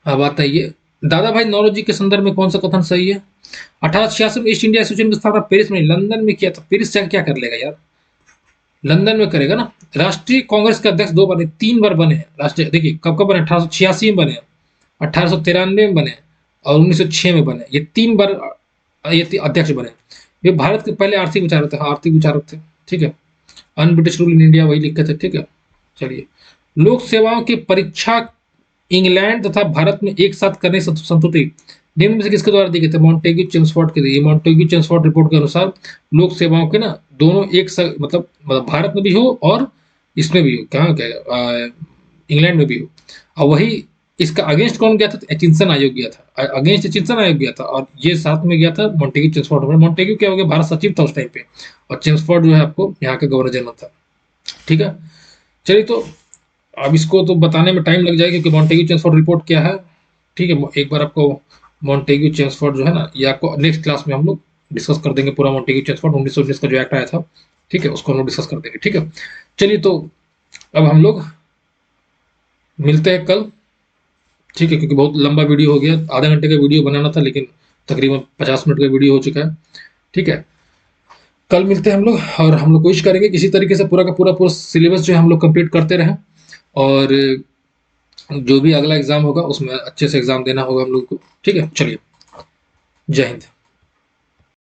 S1: अब आता है ये, दादा भाई नौरोजी के संदर्भ में कौन सा कथन सही है? 1886 में ईस्ट इंडिया एसोसिएशन की स्थापना पेरिस में, लंदन में किया था। पेरिस से क्या कर लेगा यार, लंदन में करेगा ना। राष्ट्रीय कांग्रेस के अध्यक्ष 2 बने, 3 बार बने हैं राष्ट्रीय, देखिए कब कब बने, 1886 में बने, 1893 में बने, और 1906 में बने। ये 3 बार ये अध्यक्ष बने। ये भारत के पहले आर्थिक विचारक थे, आर्थिक विचारक थे, ठीक है। Un British rule in India वही लिखे थे, ठीक है। चलिए, लोक सेवाओं की परीक्षा इंग्लैंड तथा भारत में एक साथ करने से संतुष्टि निम्न में से किसके द्वारा दी गई थी? मॉन्टेग्यू चेम्सफोर्ड के दिए। मॉन्टेग्यू चेम्सफोर्ड रिपोर्ट के अनुसार लोक सेवाओं के ना दोनों एक मतलब भारत में भी हो और इसमें भी हो, कहाँ क्या इंग्लैंड में भी हो। और वही इसका अगेंस्ट कौन गया था? एचिंसन आयोग गया था, अगेंस्ट एचिंसन आयोग गया था, और ये साथ में गया था मॉन्टेग्यू चेम्सफोर्ड। मॉन्टेग्यू क्या हो गया, भारत सचिव था उस टाइम पे, और चेम्सफोर्ड जो है आपको यहाँ का गवर्नर जनरल था, ठीक है। चलिए, तो अब इसको तो बताने में टाइम लग जाएगा क्योंकि मॉन्टेग्यू चेम्सफोर्ड रिपोर्ट क्या है, ठीक है। एक बार आपको मॉन्टेग्यू चेम्सफोर्ड जो है ना, ये आपको नेक्स्ट क्लास में हम लोग डिस्कस कर देंगे पूरा मॉन्टेग्यू चेम्सफोर्ड 1919 का जो एक्ट आया था, ठीक है, उसको हम लोग डिस्कस कर देंगे, ठीक है। चलिए, तो अब हम लोग मिलते हैं कल, ठीक है, क्योंकि बहुत लंबा वीडियो हो गया, आधा घंटे का वीडियो बनाना था लेकिन तकरीबन 50 मिनट का वीडियो हो चुका है। ठीक है, कल मिलते हैं हम लोग, और हम लोग कोशिश करेंगे किसी तरीके से पूरा का पूरा सिलेबस जो है हम लोग कंप्लीट करते रहें, और जो भी अगला एग्जाम होगा उसमें अच्छे से एग्जाम देना होगा हम लोग को। ठीक है, चलिए, जय हिंद।